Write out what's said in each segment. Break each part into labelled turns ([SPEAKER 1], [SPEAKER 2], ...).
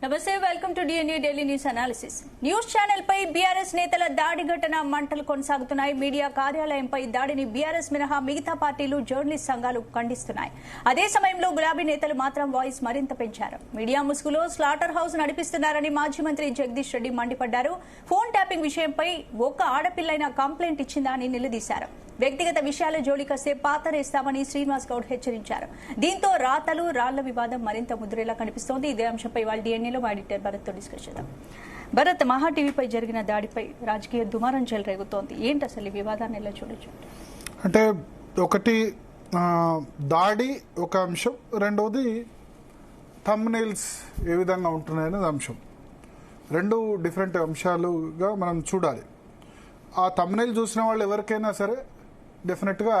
[SPEAKER 1] నమస్తే, welcome to DNA daily news analysis. News channel పై బీఆర్ఎస్ నేతల దాడి ఘటన మంటలు కొనసాగుతున్నాయి. మీడియా కార్యాలయంపై దాడిని బీఆర్ఎస్ మినహా మిగతా పార్టీలు, జర్నలిస్ట్ సంఘాలు ఖండిస్తున్నాయి. అదే సమయంలో గులాబీ నేతలు మాత్రం వాయిస్ మరింత పెంచారు. మీడియా ముసుగులో స్లాటర్ హౌస్ నడిపిస్తున్నారని మాజీ మంత్రి జగదీష్ రెడ్డి మండిపడ్డారు. ఫోన్ ట్యాపింగ్ విషయంపై ఒక్క ఆడపిల్లైనా కంప్లైంట్ ఇచ్చిందా అని నిలదీశారు. వ్యక్తిగత విషయాల జోలికొస్తే పాతరేస్తామని శ్రీనివాస్ గౌడ్ హెచ్చరించారు. దీంతో రాతలు రాళ్ల వివాదం మరింత ముద్రేలా కనిపిస్తోంది. ఇదే అంశంపై వాళ్ళ డిఎన్ఏలో మా ఎడిటర్ భరత్ తో డిస్కస్ చేద్దాం. భరత్, మహా టీవీపై జరిగిన దాడిపై రాజకీయ దుమారం చెలరేగుతోంది. ఏంటి అసలు ఈ వివాదాన్ని ఎలా చూడొచ్చు?
[SPEAKER 2] అంటే ఒకటి దాడి ఒక అంశం, రెండవది థంబ్నెయిల్స్ ఏ విధంగా ఉంటున్నాయనేది అంశం. రెండు డిఫరెంట్ అంశాలుగా మనం చూడాలి. ఆ థంబ్నెయిల్ చూసిన వాళ్ళు ఎవరికైనా సరే డెఫినెట్గా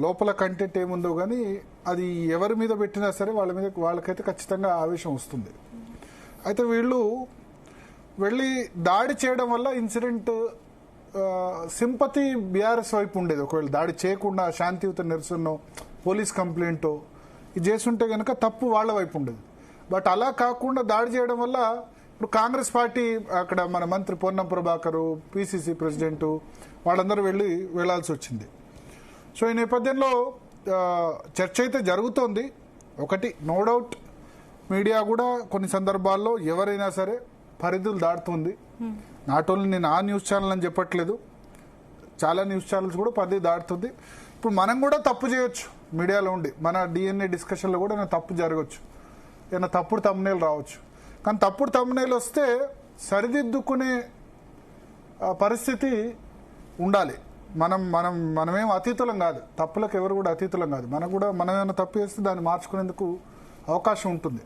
[SPEAKER 2] లోపల కంటెంట్ ఏముందో కానీ అది ఎవరి మీద పెట్టినా సరే వాళ్ళకైతే ఖచ్చితంగా ఆవేశం వస్తుంది. అయితే వీళ్ళు వెళ్ళి దాడి చేయడం వల్ల ఇన్సిడెంట్ సింపతి బీఆర్ఎస్ వైపు ఉండేది. ఒకవేళ దాడి చేయకుండా శాంతియుత నిరసనో పోలీస్ కంప్లైంటో ఇది చేస్తుంటే కనుక తప్పు వాళ్ళ వైపు ఉండేది. బట్ అలా కాకుండా దాడి చేయడం వల్ల ఇప్పుడు కాంగ్రెస్ పార్టీ అక్కడ మన మంత్రి పొన్నం ప్రభాకరు, పిసిసి ప్రెసిడెంటు వాళ్ళందరూ వెళ్లాల్సి వచ్చింది. సో ఈ నేపథ్యంలో చర్చ అయితే జరుగుతోంది. ఒకటి నో డౌట్ మీడియా కూడా కొన్ని సందర్భాల్లో ఎవరైనా సరే పరిధులు దాటుతుంది. నాట్ ఓన్లీ నేను ఆ న్యూస్ ఛానల్ అని చెప్పట్లేదు, చాలా న్యూస్ ఛానల్స్ కూడా పరిధి దాటుతుంది. ఇప్పుడు మనం కూడా తప్పు చేయొచ్చు మీడియాలో ఉండి, మన డిఎన్ఏ డిస్కషన్లో కూడా ఏమైనా తప్పు జరగచ్చు, ఏమైనా తప్పుడు థంబ్నెయిల్ రావచ్చు. కానీ తప్పుడు థంబ్నెయిల్ వస్తే సరిదిద్దుకునే పరిస్థితి ఉండాలి. మనమేం అతీతులం కాదు, తప్పులకు ఎవరు కూడా అతీతులం కాదు. మనం ఏమైనా తప్పు చేస్తే దాన్ని మార్చుకునేందుకు అవకాశం ఉంటుంది.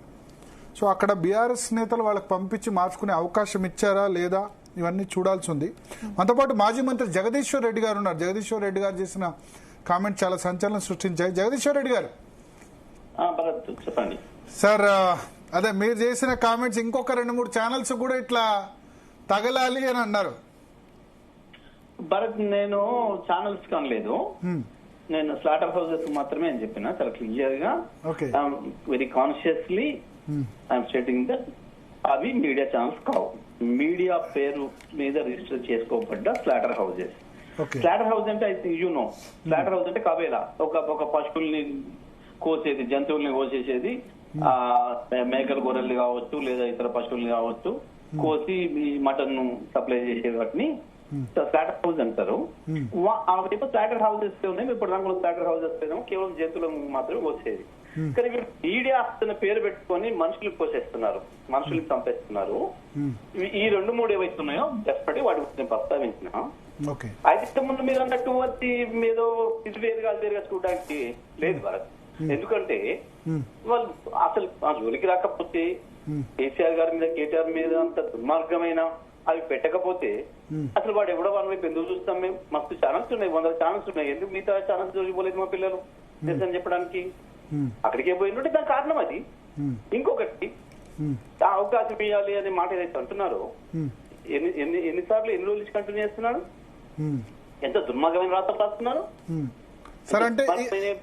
[SPEAKER 2] సో అక్కడ బీఆర్ఎస్ నేతలు వాళ్ళకి పంపించి మార్చుకునే అవకాశం ఇచ్చారా లేదా ఇవన్నీ చూడాల్సి ఉంది. మనతో పాటు మాజీ మంత్రి జగదీశ్వర్ రెడ్డి గారు ఉన్నారు. జగదీశ్వర్ రెడ్డి గారు చేసిన కామెంట్ చాలా సంచలనం సృష్టించాయి. జగదీశ్వర్ రెడ్డి గారు
[SPEAKER 3] చెప్పండి
[SPEAKER 2] సార్. అదే మీరు చేసిన కామెంట్స్ ఇంకొక 2-3 ఛానల్స్ కూడా ఇట్లా తగలాలి అని అన్నారు.
[SPEAKER 3] భరత్, నేను ఛానల్స్ కనలేదు, నేను స్లాటర్ హౌసెస్ మాత్రమే అని చెప్పిన చాలా క్లియర్ గా. Very consciously I'm stating that అవి మీడియా ఛానల్స్ కావు. మీడియా పేరు మీద రిజిస్టర్ చేసుకోబడ్డ స్లాటర్ హౌసెస్. స్లాటర్ హౌస్ అంటే I think you know, slaughter house అంటే కబేలా, ఒక పశువుల్ని కోసేది, జంతువుల్ని కోసేసేది, మేకలు, గొర్రెల్ని కావచ్చు లేదా ఇతర పశువుల్ని కావచ్చు, కోసి మటన్ సప్లై చేసే వాటిని స్లాటర్ హౌస్ అంటారు. స్లాటర్ హౌసెస్ ఉన్నాయి, ఇప్పుడు రంగులు స్లాటర్ హౌసెస్ కేవలం జంతువులను మాత్రమే కోసేది. కానీ వీళ్ళు మీడియా అనే పేరు పెట్టుకొని మనుషులు కోసేస్తున్నారు, మనుషుల్ని చంపేస్తున్నారు. ఈ 2-3 ఏవైతున్నాయో డెఫినెట్ వాటి గురించి నేను ప్రస్తావించిన. అయితే ముందు మీరు అన్నట్టు అది మీదో ఇది వేరుగా చూడడానికి లేదు భారత్. ఎందుకంటే వాళ్ళు అసలు ఆ జోలికి రాకపోతే కేసీఆర్ గారి మీద, కేటీఆర్ మీద అంత దుర్మార్గమైన అవి పెట్టకపోతే అసలు వాడు ఎవడో వాళ్ళ వైపు ఎందుకు చూస్తాం? మేము మస్తు ఛానల్స్ ఉన్నాయి, 100 ఛానల్స్ ఉన్నాయి, ఎందుకు మిగతా ఛానల్స్ జోలిపోలేదు మా పిల్లలు తెలుసని చెప్పడానికి? అక్కడికే పోయినట్టు దాని కారణం అది. ఇంకొకటి అవకాశం ఇవ్వాలి అనే మాట ఏదైతే అంటున్నారో, ఎన్నిసార్లు ఎన్ని రోజులు కంటిన్యూ చేస్తున్నారు? ఎంత దుర్మార్గమైన రాతలు రాస్తున్నారు,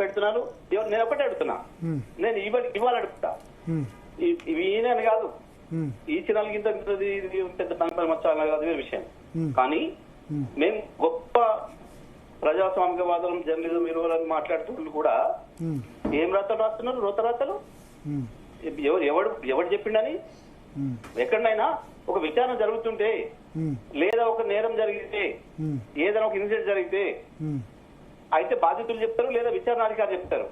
[SPEAKER 3] పెడుతున్నారు. నేను ఒకటే అడుగుతున్నా, నేను ఇవాళ అడుగుతా, ఈయన కాదు, ఈ ఛానల్ కింద పెద్ద ఛానల్ కాదు వేరే విషయం. కానీ మేము గొప్ప ప్రజాస్వామికవాదం, జర్నలిజం ఇరువులని మాట్లాడుతూ కూడా ఏం రాతలు రాస్తున్నారు? రోతరాతలు. ఎవడు చెప్పిండని? ఎక్కడైనా ఒక విచారణ జరుగుతుంటే లేదా ఒక నేరం జరిగితే, ఏదైనా ఒక ఇన్సిడెంట్ జరిగితే అయితే బాధితులు చెప్తారు లేదా విచారణాధికారి చెప్తారు.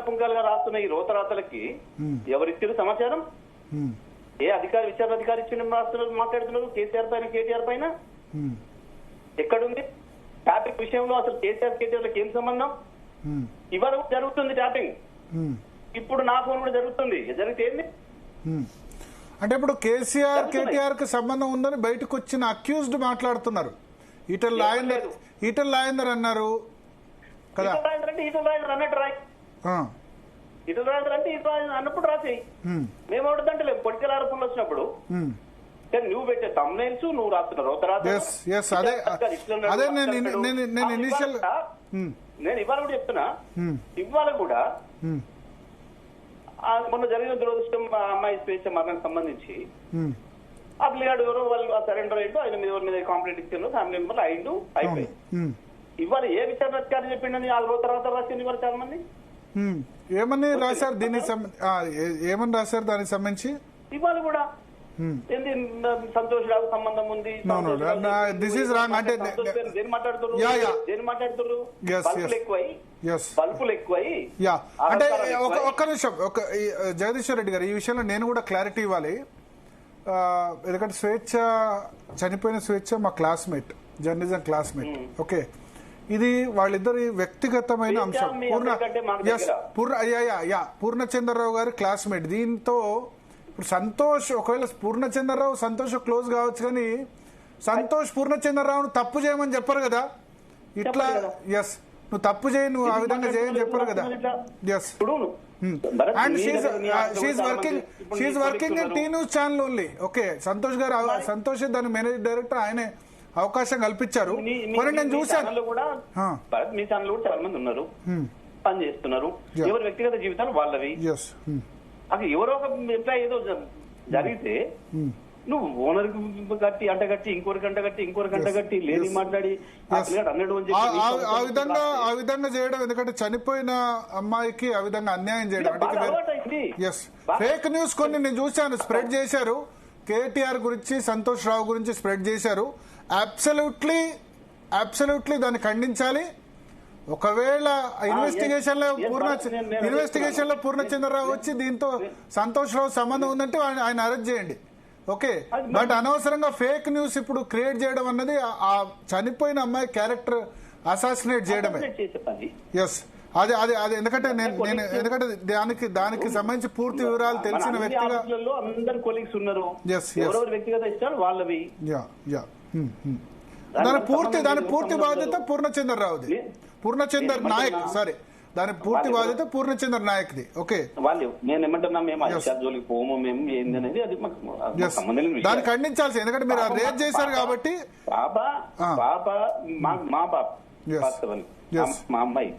[SPEAKER 3] పుంకాలుగా రాస్తున్న ఈ రోతరాతలకి ఎవరిచ్చారు సమాచారం? ఏ అధికారి, విచారణాధికారి ఇచ్చిన మాట్లాడుతున్నారు కేసీఆర్ పైన, కేటీఆర్ పైన? ఎక్కడుంది ట్యాపింగ్ విషయంలో? అసలు కేటీఆర్లకు ఏం సంబంధం? ఇవాళ జరుగుతుంది ట్యాపింగ్, ఇప్పుడు నా ఫోన్ కూడా జరుగుతుంది. జరిగితే ఏంది
[SPEAKER 2] అంటే ఇప్పుడు కేటీఆర్ కి సంబంధం ఉందని బయటకు వచ్చిన అక్యూజ్డ్ మాట్లాడుతున్నారు. ఈటెల రాజేందర్ అన్నారు కదా.
[SPEAKER 3] ఈటెల రాజేందర్ అన్నట్టు రాయి, ఈటెల రాజేందర్ అంటే ఈటెల రాజేందర్ అన్నప్పుడు రాసేయి. మేము ఒకటిదంటే లేదు, పొలిటికల్ ఆరోపణలు వచ్చినప్పుడు నువ్వు పెట్టే థంబ్నెయిల్స్, నువ్వు రాస్తున్న నేను ఇవాళ కూడా చెప్తున్నా, ఇవాళ కూడా మొన్న జరిగిన దురదృష్టం మా అమ్మాయి స్వేచ్ఛ మరణానికి సంబంధించి ఆ పిల్లగాడు ఎవరో వాళ్ళు సరెండర్ అయ్యిండు, ఆయన మీద ఎవరి మీద కంప్లైంట్ ఇచ్చిండ్రు, ఫ్యామిలీ మెంబర్లు అయ్యిండు, అయిపోయి ఇవాళ ఏ విచారణ అధికారి చెప్పిండని 4 రోజుల తర్వాత రాసింది ఇవాళ చాలా మంది.
[SPEAKER 2] ఏమని రాశారు ఏమని రాశారు దానికి సంబంధించి?
[SPEAKER 3] ఇవాళ కూడా ఏంది సంతోష్ రావు సంబంధం ఉంది,
[SPEAKER 2] దిస్ ఈస్ రాంగ్ అంటే
[SPEAKER 3] దేని మాట్లాడుతున్నారు బల్పులు ఎక్కువై
[SPEAKER 2] అంటే ఒక్క నిమిషం జగదీశ్వర్ రెడ్డి గారు ఈ విషయంలో నేను కూడా క్లారిటీ ఇవ్వాలి. ఎందుకంటే చనిపోయిన స్వేచ్ఛ మా క్లాస్మేట్, జర్నలిజం క్లాస్మేట్. ఓకే, ఇది వాళ్ళిద్దరి వ్యక్తిగతమైన అంశం. పూర్ణచంద్రరావు గారి క్లాస్మేట్. దీంతో ఇప్పుడు సంతోష్, ఒకవేళ పూర్ణచంద్రరావు సంతోష్ క్లోజ్ కావచ్చు, కానీ సంతోష్ పూర్ణచంద్రరావును తప్పు చేయమని చెప్పరు కదా. ఇట్లా ఎస్ నువ్వు తప్పు చేయి, నువ్వు ఆ విధంగా చేయని చెప్పరు కదా. Yes and she working in T news channel only. Okay, Santosh గారు, సంతోష్ దాని మేనేజింగ్ డైరెక్టర్, ఆయనే అవకాశం కల్పించారు. నేను చూశాను
[SPEAKER 3] మీ ఛానల్ కూడా చాలా మంది ఉన్నారు, పని చేస్తున్నారు, ఎవరి వ్యక్తిగత జీవితాలు వాళ్ళవి. అసలు ఎవరో ఒక ఎంప్లాయ్ ఏదో జరిగితే నువ్వు ఓనర్ కట్టి అంటగట్టి ఇంకొకరికి అంటగట్టి లేని మాట్లాడి
[SPEAKER 2] ఆ విధంగా చేయడం, ఎందుకంటే చనిపోయిన అమ్మాయికి ఆ విధంగా అన్యాయం చేయడం. ఫేక్ న్యూస్ కొన్ని నేను చూశాను, స్ప్రెడ్ చేశారు. కేటీఆర్ గురించి, సంతోష్ రావు గురించి స్ప్రెడ్ చేశారు. అబ్సల్యూట్లీ దాన్ని ఖండించాలి. ఒకవేళ ఇన్వెస్టిగేషన్ లో పూర్ణచంద్రరావు వచ్చి దీంతో సంతోష్ రావు సంబంధం ఉందంటే ఆయన అరెస్ట్ చేయండి. ఓకే, బట్ అనవసరంగా ఫేక్ న్యూస్ ఇప్పుడు క్రియేట్ చేయడం అన్నది ఆ చనిపోయిన అమ్మాయి క్యారెక్టర్ అసాసినేట్ చేయడమే. ఎస్, అదే ఎందుకంటే ఎందుకంటే దానికి సంబంధించి పూర్తి వివరాలు తెలిసిన వ్యక్తిగా
[SPEAKER 3] అందరు కొలీగ్స్ ఉన్నారు. వ్యక్తిగత ఇష్టాలు వాళ్ళవి.
[SPEAKER 2] దాని పూర్తి బాధ్యత పూర్ణచంద్రరావుది, పూర్ణచంద్ర నాయక్. సారీ, దాని పూర్తి బాధ్యత పూర్ణచంద్ర నాయక్ ది. ఓకే,
[SPEAKER 3] నేను ఏమంటున్నా, మేము జోలికి పోము, మేము ఏందనేది అది
[SPEAKER 2] దాన్ని ఖండించాల్సి, ఎందుకంటే మీరు రేజ్ చేశారు కాబట్టి.
[SPEAKER 3] పాప మా పాప మా అమ్మాయి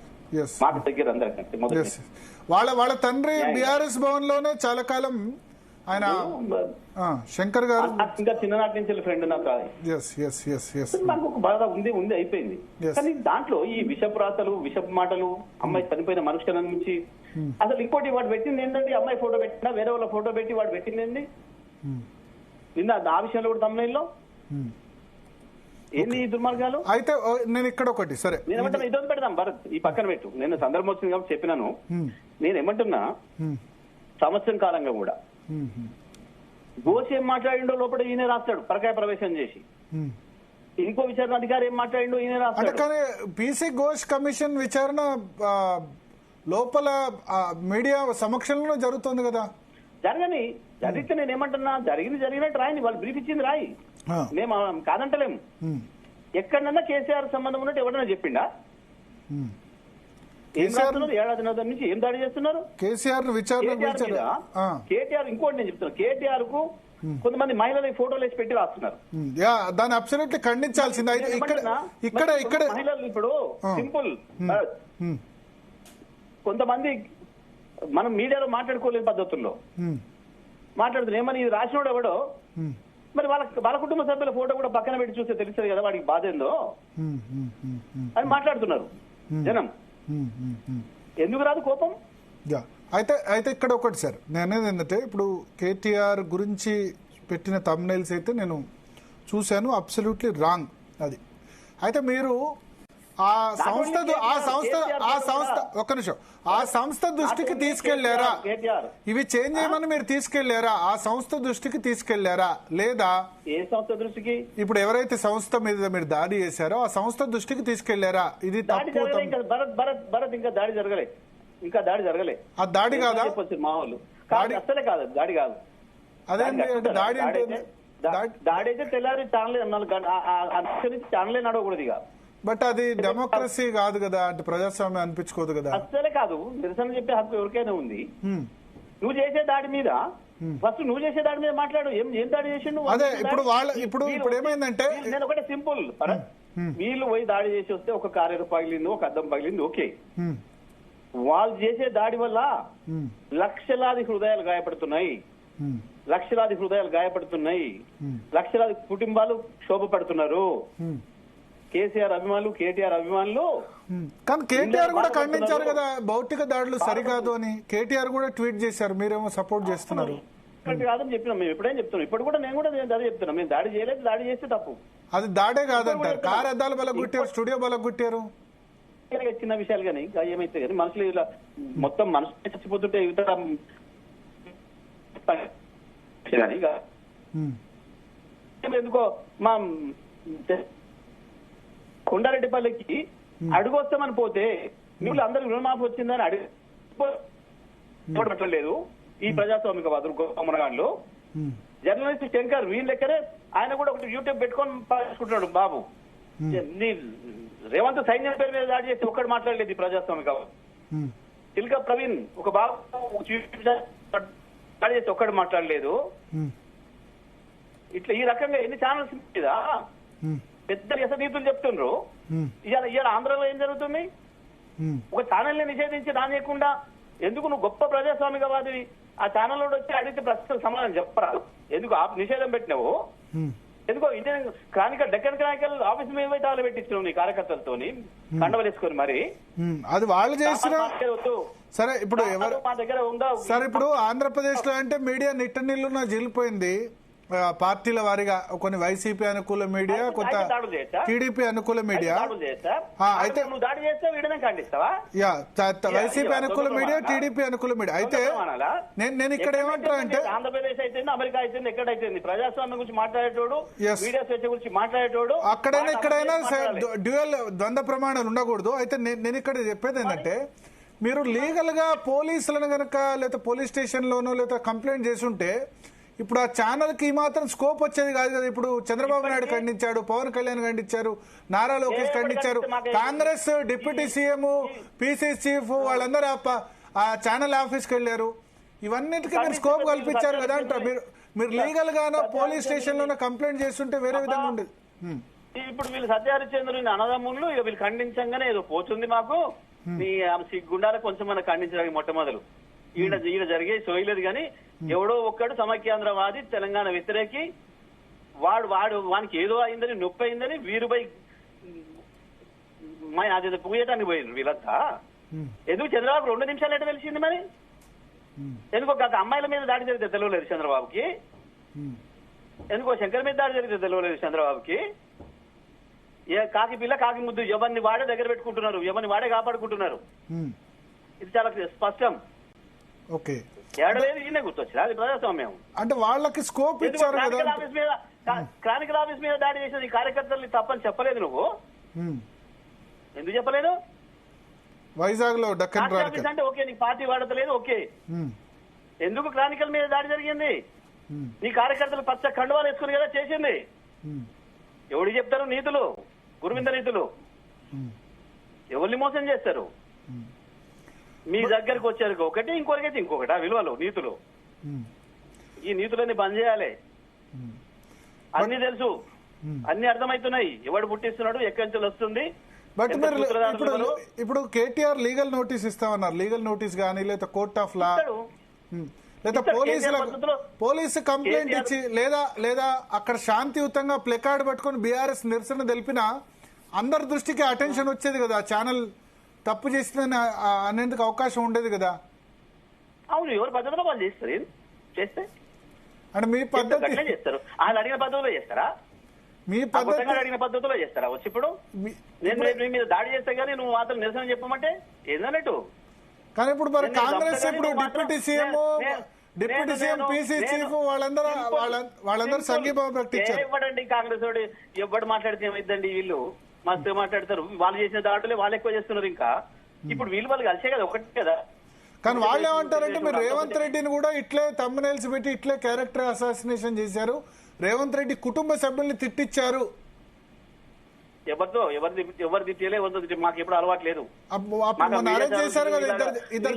[SPEAKER 3] మాకు దగ్గర అందరికంటే
[SPEAKER 2] వాళ్ళ తండ్రి బీఆర్ఎస్ భవన్ లోనే చాలా కాలం ఆయన శంకర్ గారు
[SPEAKER 3] ఇంకా చిన్ననాటి నుంచి ఫ్రెండ్ నాకు. నాకు ఒక బాధ ఉంది అయిపోయింది. కానీ దాంట్లో ఈ విషపు రాతలు, విషపు మాటలు, అమ్మాయి చనిపోయిన మనుషుల నుంచి అసలు ఇంకోటి వాడు పెట్టింది ఏంటంటే, అమ్మాయి ఫోటో పెట్టినా వేరే వాళ్ళ ఫోటో పెట్టి వాడు పెట్టింది ఏంటి నిన్న ఆ విషయంలో కూడా తమ్ముళ్ళలో ఏంది ఈ దుర్మార్గాలు.
[SPEAKER 2] అయితే నేను ఇక్కడ ఒకటి సరే
[SPEAKER 3] నేనేమంటున్నా, ఇదొంది పెడదాం భరత్, ఈ పక్కన పెట్టు. నేను సందర్భం వచ్చింది కాబట్టి చెప్పినాను. నేనేమంటున్నా, సంవత్సరం కాలంగా కూడా ఘోష్ ఏం మాట్లాడిండో లోపల ఈయన రాస్తాడు, పరకాయ ప్రవేశం చేసి. ఇంకో విచారణ అధికారి ఏం మాట్లాడిండో ఈయన రాస్తాడు.
[SPEAKER 2] కానీ పీసీ ఘోష్ కమిషన్ విచారణ లోపల మీడియా సమక్షంలో జరుగుతుంది కదా.
[SPEAKER 3] జరిగితే నేను ఏమంటున్నా, జరిగినట్టు రాయని, వాళ్ళు బ్రీఫ్ ఇచ్చింది రాయి, మేము కాదంటలేము. ఎక్కడన్నా కేసీఆర్ సంబంధం ఉన్నట్టు ఎవరన్నా చెప్పిండా? ఏం రాస్తున్నారు? ఏడాదిన్నర నుంచి ఏం దాడి చేస్తున్నారు?
[SPEAKER 2] కేటీఆర్
[SPEAKER 3] ఇంకోటి నేను చెప్తున్నా, కేటీఆర్ కు కొంతమంది మహిళలు ఫోటోలు వేసి పెట్టి రాస్తున్నారు.
[SPEAKER 2] దాన్ని అబ్సల్యూట్లీ ఖండించాల్సింది. ఇక్కడ
[SPEAKER 3] మహిళలు ఇప్పుడు సింపుల్, కొంతమంది మనం మీడియాలో మాట్లాడుకోలేని పద్ధతుల్లో మాట్లాడుతున్నారు. ఏమని ఇది రాసినోడు ఎవడో, మరి వాళ్ళ కుటుంబ సభ్యుల ఫోటో కూడా పక్కన పెట్టి చూస్తే తెలుస్తుంది కదా వాడికి బాధ ఏందో అని మాట్లాడుతున్నారు జనం. ఎందుకు రాదు కోపం?
[SPEAKER 2] అయితే ఇక్కడ ఒకటి సార్, నేనేది ఏంటంటే, ఇప్పుడు కేటీఆర్ గురించి పెట్టిన థంబ్నెయిల్స్ అయితే నేను చూశాను, అబ్సల్యూట్లీ రాంగ్ అది. అయితే మీరు ఆ సంస్థ దృష్టికి తీసుకెళ్లారా? ఇవి చేంజ్ చేయమని మీరు తీసుకెళ్లారా? ఆ సంస్థ దృష్టికి తీసుకెళ్లారా లేదా?
[SPEAKER 3] ఏ సంస్థ దృష్టికి?
[SPEAKER 2] ఇప్పుడు ఎవరైతే సంస్థ మీద మీరు దాడి చేశారో ఆ సంస్థ దృష్టికి తీసుకెళ్లారా? ఇది
[SPEAKER 3] భరత్ ఇంకా దాడి జరగలే, ఇంకా దాడి జరగలే.
[SPEAKER 2] ఆ దాడి కాదా?
[SPEAKER 3] మా వాళ్ళు అసలే కాదు, దాడి కాదు.
[SPEAKER 2] అదే
[SPEAKER 3] దాడి అయితే తెల్లారి ఛానలే నడవకూడదు ఇక.
[SPEAKER 2] బట్ అది డెమోక్రసీ కాదు కదా, అంటే ప్రజాస్వామ్యం అనిపించుకోదు కదా.
[SPEAKER 3] అసలే కాదు, నిరసన చెప్పే హక్కు ఎవరికైనా ఉంది. నువ్వు చేసే దాడి మీద ఫస్ట్ నువ్వు చేసే దాడి మీద మాట్లాడు. ఏం దాడి చేసిండు?
[SPEAKER 2] అదే ఇప్పుడు ఏమైందంటే,
[SPEAKER 3] నేను ఒకటే సింపుల్, వీళ్ళు పోయి దాడి చేసి వస్తే ఒక కారు పగిలింది, ఒక అద్దం పగిలింది, ఓకే. వాళ్ళు చేసే దాడి వల్ల లక్షలాది హృదయాలు గాయపడుతున్నాయి, లక్షలాది హృదయాలు గాయపడుతున్నాయి, లక్షలాది కుటుంబాలు క్షోభపడుతున్నారు. కేసీఆర్ అభిమానులు, కేటీఆర్ అభిమానులు.
[SPEAKER 2] కానీ కేటీఆర్ కూడా ఖండించారు కదా భౌతిక దాడులు సరికాదు అని. కేటీఆర్ కూడా ట్వీట్ చేశారు, మీరేమో సపోర్ట్ చేస్తున్నారు.
[SPEAKER 3] కాదని చెప్పినాం మేము, ఎప్పుడైనా చెప్తున్నాం. ఇప్పుడు కూడా నేను కూడా అదే చెప్తున్నా, మేము దాడి చేయలేదు, దాడి చేస్తే తప్పు.
[SPEAKER 2] అది దాడే కాదంటారు. కారు అద్దాలు బలగొట్టారు, స్టూడియో బలగొట్టారు,
[SPEAKER 3] చిన్న విషయాలు కానీ ఏమైతే కానీ మనుషులు ఇలా మొత్తం మనుషులు చచ్చిపోతుంటే ఇతర ఎందుకో మా కొండారెడ్డిపల్లికి అడుగొస్తామని పోతే వీళ్ళు అందరికి రుణమాఫీ వచ్చిందని అడుగులేదు. ఈ ప్రజాస్వామికవాదులు గొప్పమనగాళ్ళు జర్నలిస్ట్ శంకర్ వీళ్ళ లెక్కనే ఆయన కూడా ఒకటి యూట్యూబ్ పెట్టుకొని పాల్చుకుంటున్నాడు. బాబు రేవంత్ సైన్యం పేరు మీద దాడి చేసి ఒక్కడు మాట్లాడలేదు ఈ ప్రజాస్వామికవాదు. చిల్క ప్రవీణ్ ఒక బాబు దాడి చేసి ఒక్కడు మాట్లాడలేదు. ఇట్లా ఈ రకంగా ఎన్ని ఛానల్స్ మీద పెద్ద నీతులు చెప్తుండ్రు. ఇవాళ ఆంధ్రలో ఏం జరుగుతుంది? ఒక ఛానల్ ని నిషేధించి రానియకుండా ఎందుకు నువ్వు గొప్ప ప్రజాస్వామికవాదివి ఆ ఛానల్ వచ్చి అడిగితే ప్రశ్నలు సమాధానం చెప్పరా? ఎందుకు నిషేధం పెట్టినావు? ఎందుకో Indian Chronicle, Deccan Chronicle office మీద తాళ పెట్టించినావు నీ కార్యకర్తలతోని కండవలేసుకొని. మరి
[SPEAKER 2] అది వాళ్ళు చేసిన సరే. ఇప్పుడు
[SPEAKER 3] మా దగ్గర ఉందా?
[SPEAKER 2] సరే, ఇప్పుడు ఆంధ్రప్రదేశ్ లో అంటే మీడియా నిట్ట నిల్లున జిల్లిపోయింది. పార్టీల వారిగా కొన్ని వైసీపీ అనుకూల మీడియా, కొంత టీడీపీ అనుకూల మీడియా. అయితే వైసీపీ అనుకూల మీడియా, టీడీపీ అనుకూల మీడియా. అయితే నేను ఇక్కడ ఏమంటా అంటే
[SPEAKER 3] ఆంధ్రప్రదేశ్ అయితే అమెరికా అయితే ఎక్కడైతే ప్రజాస్వామ్యం గురించి మాట్లాడేటోడు, మీడియా స్వేచ్ఛ గురించి మాట్లాడేటోడు
[SPEAKER 2] అక్కడైనా ఇక్కడైనా డ్యూయల్ ద్వంద్వ ప్రమాణాలు ఉండకూడదు. అయితే నేను ఇక్కడ చెప్పేది ఏంటంటే మీరు లీగల్ గా పోలీసులను గనక లేదా పోలీస్ స్టేషన్ లోనో లేదా కంప్లైంట్ చేసుంటే ఇప్పుడు ఆ ఛానల్ కి మాత్రం స్కోప్ వచ్చేది కాదు కదా. ఇప్పుడు చంద్రబాబు నాయుడు ఖండించాడు, పవన్ కళ్యాణ్ ఖండించారు, నారా లోకేష్ ఖండించారు, Congress deputy CM, PCC chief వాళ్ళందరూ ఆ ఛానల్ ఆఫీస్కి వెళ్లారు. ఇవన్నిటికీ మీరు స్కోప్ కల్పించారు కదా అంటారు. మీరు లీగల్ గానో పోలీస్ స్టేషన్ లోనో కంప్లైంట్ చేస్తుంటే వేరే విధంగా ఉండేది.
[SPEAKER 3] ఇప్పుడు వీళ్ళు సత్యహరిచంద్రుని అన్నదమ్ములు ఇక వీళ్ళు ఖండించంగానే ఏదో పోతుంది మాకు, మీ గుండాలకు కొంచెం మనం ఖండించడానికి మొట్టమొదలు ఈడ జరిగే సోయలేదు. కానీ ఎవడో ఒక్కడు సమైక్యాంధ్రవాది, తెలంగాణ వ్యతిరేకి, వానికి ఏదో అయిందని, నొప్పి అయిందని వీరుపై అది పూయటానికి పోయింది వీళ్ళంతా. ఎందుకు చంద్రబాబు 2 నిమిషాలు ఎట్లా తెలిసింది? మరి ఎందుకో గత అమ్మాయిల మీద దాడి జరిగితే తెలియలేదు చంద్రబాబుకి, ఎందుకో శంకర్ మీద దాడి జరిగితే తెలియలేదు చంద్రబాబుకి. కాకి పిల్ల కాకి ముద్దు ఎవరిని వాడే దగ్గర పెట్టుకుంటున్నారు, ఎవరిని వాడే కాపాడుకుంటున్నారు. ఇది చాలా స్పష్టం.
[SPEAKER 2] ఓకే,
[SPEAKER 3] ఏడలేదు ఈయన గుర్తొచ్చింది. అది ప్రజాస్వామ్యం అంటే
[SPEAKER 2] వాళ్ళకి స్కోప్ ఇచ్చారు.
[SPEAKER 3] క్రానికల్ ఆఫీస్ మీద దాడి చేసిన ఈ కార్యకర్తలు తప్పని చెప్పలేదు నువ్వు? ఎందుకు చెప్పలేదు?
[SPEAKER 2] వైజాగ్ లో
[SPEAKER 3] అంటే ఓకే, నీకు పార్టీ వాడతలేదు, ఓకే. ఎందుకు క్రానికల్ మీద దాడి జరిగింది? నీ కార్యకర్తలు పచ్చ కండువాలు వేసుకుని కదా చేసింది. ఎవరు చెప్తారు నీతులు? గురువింద నీతులు ఎవరిని మోసం చేస్తారు? మీ దగ్గరకు వచ్చారు ఒకటి, ఇంకొకరికైతే ఇంకొకటి. ఆ విలువలు, నీతులు, ఈ నీతులన్నీ బంద్ చేయాలి. అన్ని తెలుసు, అన్ని అర్థమవుతున్నాయి. ఎవడు పుట్టిస్తున్నాడు, ఎక్కడి నుంచి వస్తుంది.
[SPEAKER 2] బట్ మీరు ఇప్పుడు కేటీఆర్ లీగల్ నోటీస్ ఇస్తామన్నారు. లీగల్ నోటీస్ గానీ లేదా కోర్ట్ ఆఫ్ లా లేదా పోలీసు కంప్లైంట్ ఇచ్చి లేదా అక్కడ శాంతియుతంగా ప్లెకార్డ్ పట్టుకుని బీఆర్ఎస్ నిరసన తెలిపినా అందరి దృష్టికి అటెన్షన్ వచ్చేది కదా. ఛానల్ తప్పు చేసిందని అనేందుకు అవకాశం ఉండేది కదా.
[SPEAKER 3] అవును, ఎవరు పద్ధతిలో వాళ్ళు చేస్తారు. చేస్తే
[SPEAKER 2] అంటే మీ పద్ధతి
[SPEAKER 3] చేస్తారు, వాళ్ళు అడిగిన పద్ధతిలో చేస్తారా?
[SPEAKER 2] మీ పద్ధతి
[SPEAKER 3] అడిగిన పద్ధతిలో చేస్తారా? వచ్చి ఇప్పుడు నేను నీ మీద దాడి చేస్తా కానీ నువ్వు మాత్రం నిరసన చెప్పమంటే ఏందన్నట్టు?
[SPEAKER 2] కానీ ఇప్పుడు మరి కాంగ్రెస్ ఇప్పుడు డిప్యూటీ సీఎం పీసీ చీఫ్ వాళ్ళందరూ సంఘీభావం ప్రకటించారు.
[SPEAKER 3] ఇవ్వడండి కాంగ్రెస్ వాడు ఎవడు మాట్లాడితే ఏమైందండి? వీళ్ళు మస్తు మాట్లాడతారు. వాళ్ళు చేసిన దాడులే వాళ్ళు ఎక్కువ చేస్తున్నారు. ఇంకా ఇప్పుడు వాళ్ళు కలిసే కదా, ఒకటి కదా.
[SPEAKER 2] కానీ వాళ్ళు ఏమంటారంటే మీరు రేవంత్ రెడ్డిని కూడా ఇట్లే తమ్మునేల్స్ పెట్టి ఇట్లే క్యారెక్టర్ అసాసినేషన్ చేశారు, రేవంత్ రెడ్డి కుటుంబ సభ్యుల్ని తిట్టించారు.
[SPEAKER 3] ఎవరు తిట్టలే, మాకు ఎప్పుడు అలవాటు లేదు.
[SPEAKER 2] అరెస్ట్ చేశారు కదా, ఇద్దరు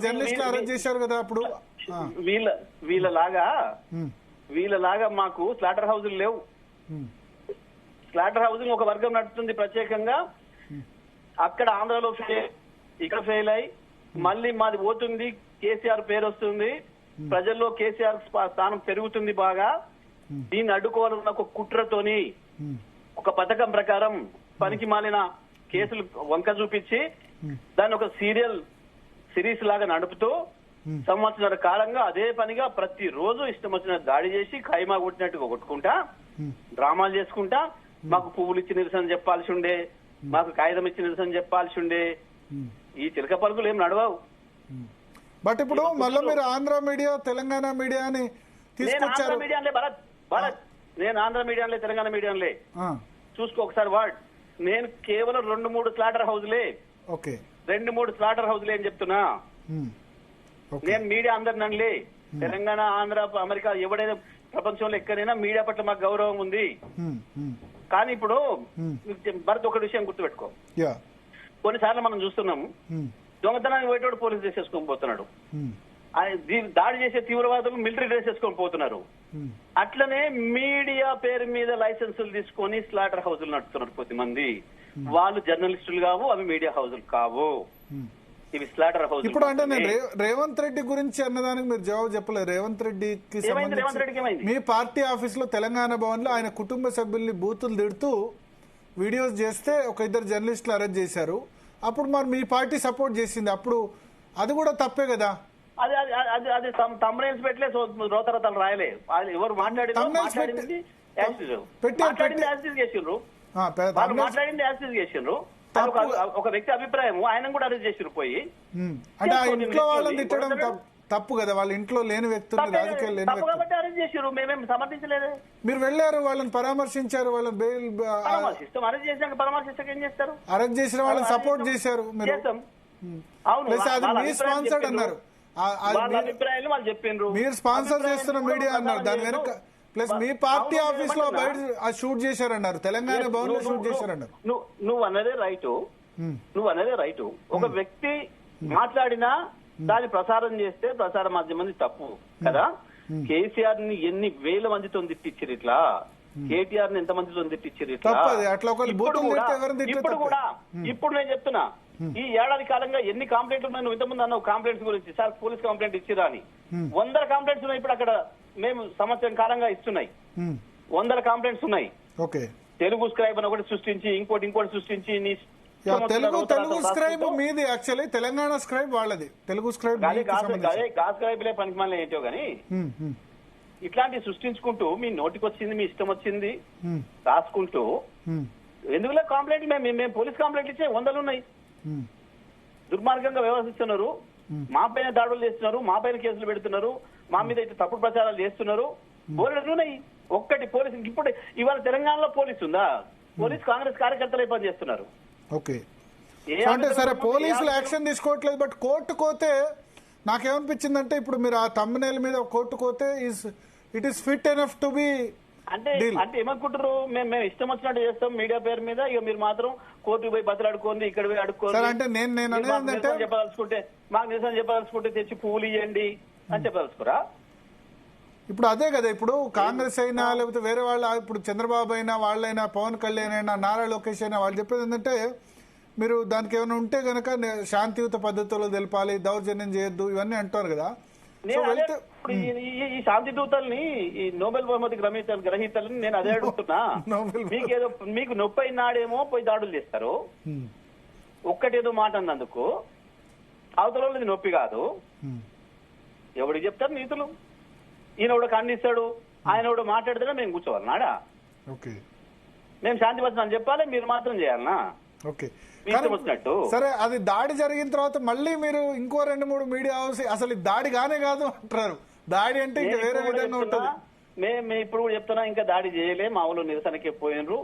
[SPEAKER 2] జర్నలిస్టులు అరెస్ట్ చేశారు కదా. అప్పుడు
[SPEAKER 3] వీళ్ళలాగా మాకు స్లాటర్ హౌజులు లేవు. స్లాటర్ హౌసింగ్ ఒక వర్గం నడుస్తుంది ప్రత్యేకంగా. అక్కడ ఆంధ్రలో ఇక్కడ ఫెయిల్ అయ్యి మళ్ళీ మాది పోతుంది, కేసీఆర్ పేరు వస్తుంది, ప్రజల్లో కేసీఆర్ స్థానం పెరుగుతుంది బాగా. దీన్ని అడ్డుకోవాలన్న ఒక కుట్రతోని ఒక పథకం ప్రకారం పనికి మాలిన కేసులు వంక చూపించి దాన్ని ఒక సిరీస్ లాగా నడుపుతూ సంవత్సరాల కాలంగా అదే పనిగా ప్రతిరోజు ఇష్టం వచ్చిన దాడి చేసి ఖైమా కొట్టినట్టుగా కొట్టుకుంటా డ్రామాలు చేసుకుంటా మాకు పువ్వులు ఇచ్చి నిరసన చెప్పాల్సి ఉండే, మాకు కాగితం ఇచ్చి నిరసన చెప్పాల్సి ఉండే. ఈ చిలక పలుకులు ఏం నడవవు.
[SPEAKER 2] బట్ ఇప్పుడు మళ్ళీ మీరు ఆంధ్ర మీడియా తెలంగాణ మీడియా అని తీసుకొచ్చారు.
[SPEAKER 3] నేను ఆంధ్ర మీడియాలే తెలంగాణ మీడియాలే చూసుకో ఒకసారి వర్డ్. నేను కేవలం 2-3 స్లాటర్ హౌస్లే, 2-3 స్లాటర్ హౌస్లే అని చెప్తున్నా. నేను మీడియా అందరినంలే. తెలంగాణ, ఆంధ్ర, అమెరికా ఎవడైనా ప్రపంచంలో ఎక్కడైనా మీడియా పట్ల మాకు గౌరవం ఉంది. కానీ ఇప్పుడు భరత్ ఒక విషయం గుర్తుపెట్టుకో, కొన్నిసార్లు మనం చూస్తున్నాము దొంగతనానికి పోయేటోడు పోలీస్ డ్రెస్ వేసుకొని పోతున్నాడు, దాడి చేసే తీవ్రవాదులు మిలిటరీ డ్రెస్ వేసుకొని పోతున్నారు. అట్లనే మీడియా పేరు మీద లైసెన్సులు తీసుకొని స్లాటర్ హౌజులు నడుపుతున్నారు కొద్దిమంది. వాళ్ళు జర్నలిస్టులు కావు, అవి మీడియా హౌజులు కావు, ఇవి స్లాటర్ హౌస్.
[SPEAKER 2] ఇప్పుడు అంటే నేను రేవంత్ రెడ్డి గురించి అన్నదానికి మీరు జవాబు చెప్పలేదు. రేవంత్ రెడ్డికి మీ పార్టీ ఆఫీస్ లో తెలంగాణ భవన్ లో ఆయన కుటుంబ సభ్యుల్ని బూతులు తిడుతూ వీడియోస్ చేస్తే ఒక 2 జర్నలిస్టులు అరెస్ట్ చేశారు. అప్పుడు మరి మీ పార్టీ సపోర్ట్ చేసింది, అప్పుడు అది కూడా తప్పే కదా.
[SPEAKER 3] అది తమ్రైన్స్ పెట్టలే, రోతరతలు రాయలే. ఎవరు మాట్లాడింది చేసిండ్రు, మాట్లాడింది యాసిడ్ చేసిండ్రు. ఒక వ్యక్తి అభిప్రాయం, ఆయన కూడా అరెస్ట్ చేసిరు పోయి.
[SPEAKER 2] అంటే ఆ ఇంట్లో వాళ్ళని తిట్టడం తప్పు కదా, వాళ్ళ ఇంట్లో లేని వ్యక్తులు, రాజకీయాలు లేని వ్యక్తులు
[SPEAKER 3] కాబట్టి అరెస్ట్ చేసిరు. మేమేం సమర్థించలేదే.
[SPEAKER 2] మీరు వెళ్ళారు, వాళ్ళని పరామర్శించారు, వాళ్ళని బెయిల్
[SPEAKER 3] అరెస్ట్ చేసినాక పరామర్శిస్తాక ఏం చేస్తారు?
[SPEAKER 2] అరెస్ట్ చేసిన వాళ్ళని సపోర్ట్ చేశారు మీరు. అది మీ స్పాన్సర్డ్ అన్నారు,
[SPEAKER 3] అభిప్రాయాలు వాళ్ళు చెప్పిండ్రు,
[SPEAKER 2] మీరు స్పాన్సర్ చేస్తున్న మీడియా అన్నారు. దాని వెనుక ప్లస్ మీ పార్టీ ఆఫీస్ లో బయట షూట్ చేశారన్నారు, తెలంగాణ భవన్ లో షూట్ చేశారన్నారు.
[SPEAKER 3] నువ్వు అన్నదే రైట్. ఒక వ్యక్తి మాట్లాడినా దాన్ని ప్రసారం చేస్తే ప్రసార మాధ్యమం తప్పు కదా. కేసీఆర్ ని ఎన్ని వేల మందితో తిట్టించారు ఇట్లా, కేటీఆర్ ని ఎంత మందితో తిట్టించారు ఇట్లా. ఇప్పుడు నేను చెప్తున్నా, ఈ ఏడాది కాలంగా ఎన్ని కంప్లైంట్లు ఉన్నాయి. నువ్వు ఇంతకుముందు అన్నావు కంప్లైంట్స్ గురించి, సార్ పోలీస్ కంప్లైంట్ ఇచ్చిరా అని. 100 కంప్లైంట్స్ ఉన్నాయి ఇప్పుడు అక్కడ. మేము సంవత్సరం కాలంగా ఇస్తున్నాయి, 100 కంప్లైంట్స్ ఉన్నాయి. తెలుగు స్క్రైబ్ అని ఒకటి సృష్టించి ఇంకోటి సృష్టించి
[SPEAKER 2] తెలుగు స్క్రైబ్ మీది, యాక్చువల్లీ తెలంగాణ స్క్రైబ్ వాళ్ళది. తెలుగు స్క్రైబ్
[SPEAKER 3] స్క్రైబ్లే పనికిమాలే ఏంటో గానీ ఇట్లాంటి సృష్టించుకుంటూ మీ నోటికి వచ్చింది, మీ ఇష్టం వచ్చింది రాసుకుంటూ ఎందుకులే కంప్లైంట్. మేము పోలీస్ కంప్లైంట్ ఇచ్చే 100 ఉన్నాయి. దుర్మార్గంగా వ్యవహరిస్తున్నారు, మా పైన దాడులు చేస్తున్నారు, మా పైన కేసులు పెడుతున్నారు, మా మీద అయితే తప్పుడు ప్రచారాలు చేస్తున్నారు. బోర్డులున్నాయి. ఒక్కటి పోలీసు ఇప్పుడు ఇవాళ తెలంగాణలో పోలీసు ఉందా? పోలీసు కాంగ్రెస్ కార్యకర్తలే పని చేస్తున్నారు.
[SPEAKER 2] అంటే సరే పోలీసులు యాక్షన్ తీసుకోవట్లేదు, బట్ కోర్టుకు పోతే నాకేమనిపించిందంటే ఇప్పుడు మీరు ఆ తమ్మునేల మీద కోర్టుకు పోతే it is fit enough to be
[SPEAKER 3] అంటే ఏమనుకుంటారు, మేము ఇష్టం వచ్చినట్టు చేస్తాం మీడియా పేరు మీద, ఇక మీరు మాత్రం కోర్టుకు పోయి బతలాడుకోండి, ఇక్కడ పోయి అడుక్కోండి.
[SPEAKER 2] అంటే నేను
[SPEAKER 3] చెప్పదలుచుకుంటే మాకు నిరసన చెప్పదలుచుకుంటే తెచ్చి పువ్వులు ఇవ్వండి అని చెప్పదలుచుకోరా?
[SPEAKER 2] ఇప్పుడు అదే కదా, ఇప్పుడు కాంగ్రెస్ అయినా లేకపోతే వేరే వాళ్ళ, ఇప్పుడు చంద్రబాబు అయినా వాళ్ళైనా పవన్ కళ్యాణ్ అయినా నారా లోకేష్ అయినా వాళ్ళు చెప్పేది ఏంటంటే మీరు దానికి ఏమైనా ఉంటే గనక శాంతియుత పద్ధతుల్లో తెలపాలి, దౌర్జన్యం చేయొద్దు, ఇవన్నీ అంటారు కదా.
[SPEAKER 3] ఈ శాంతి దూతల్ని, ఈ నోబెల్ బహుమతి గ్రహీతల్ని నేను అదే అడుగుతున్నా. మీకు నొప్పి అయినాడేమో పోయి దాడులు చేస్తారు, ఒక్కటేదో మాట అన్నందుకు. అవతల నొప్పి కాదు, ఎవడికి చెప్తారు నీతులు? ఈయన కూడా ఖండిస్తాడు, ఆయన కూడా మాట్లాడితేనే మేము కూర్చోవాలి నాడా? మేము శాంతి వచనాలు చెప్పాలి, మీరు మాత్రం చేయాలనా?
[SPEAKER 2] సరే, అది దాడి జరిగిన తర్వాత మళ్ళీ మీరు ఇంకో 2-3 మీడియా హౌస్ అసలు దాడి కానే కాదు అంటారు. దాడి అంటే ఇంకా వేరే విధంగా ఉంటుంది.
[SPEAKER 3] మేము ఇప్పుడు కూడా చెప్తున్నా, ఇంకా దాడి చేయలే, మా ఊళ్ళో నిరసనకి పోయినరు,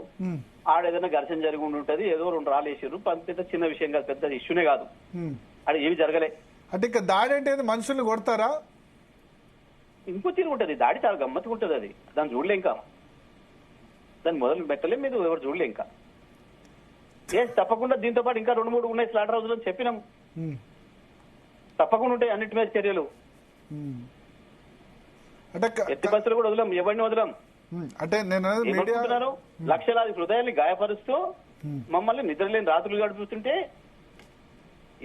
[SPEAKER 3] ఆడేదైనా ఘర్షణ జరిగి ఉంటది, ఏదో 2 రాళ్ళు వేసారు, పెద్ద చిన్న విషయం కాదు, పెద్ద ఇష్యూనే కాదు, అది ఏమి జరగలే.
[SPEAKER 2] అంటే ఇంకా దాడి అంటే మనుషుల్ని కొడతారా?
[SPEAKER 3] ఇంకో తీరు ఉంటది దాడి, చాలా గమ్మత్తుగా ఉంటది. అది దాన్ని చూడలే, ఇంకా దాన్ని మొదలు పెట్టలే, మీరు ఎవరు చూడలే. ఇంకా తప్పకుండా దీంతో పాటు ఇంకా 2-3 ఉన్నాయి స్లాటర్ హౌస్ అని చెప్పినాం, తప్పకుండా ఉంటాయి అన్నిటి మీద చర్యలు. ఎత్తి బస్సులు కూడా వదలం, ఎవరిని వదలం.
[SPEAKER 2] అంటే నేను
[SPEAKER 3] లక్షలాది హృదయాన్ని గాయపరుస్తూ మమ్మల్ని నిద్రలేని రాత్రులు గడుపుతుంటే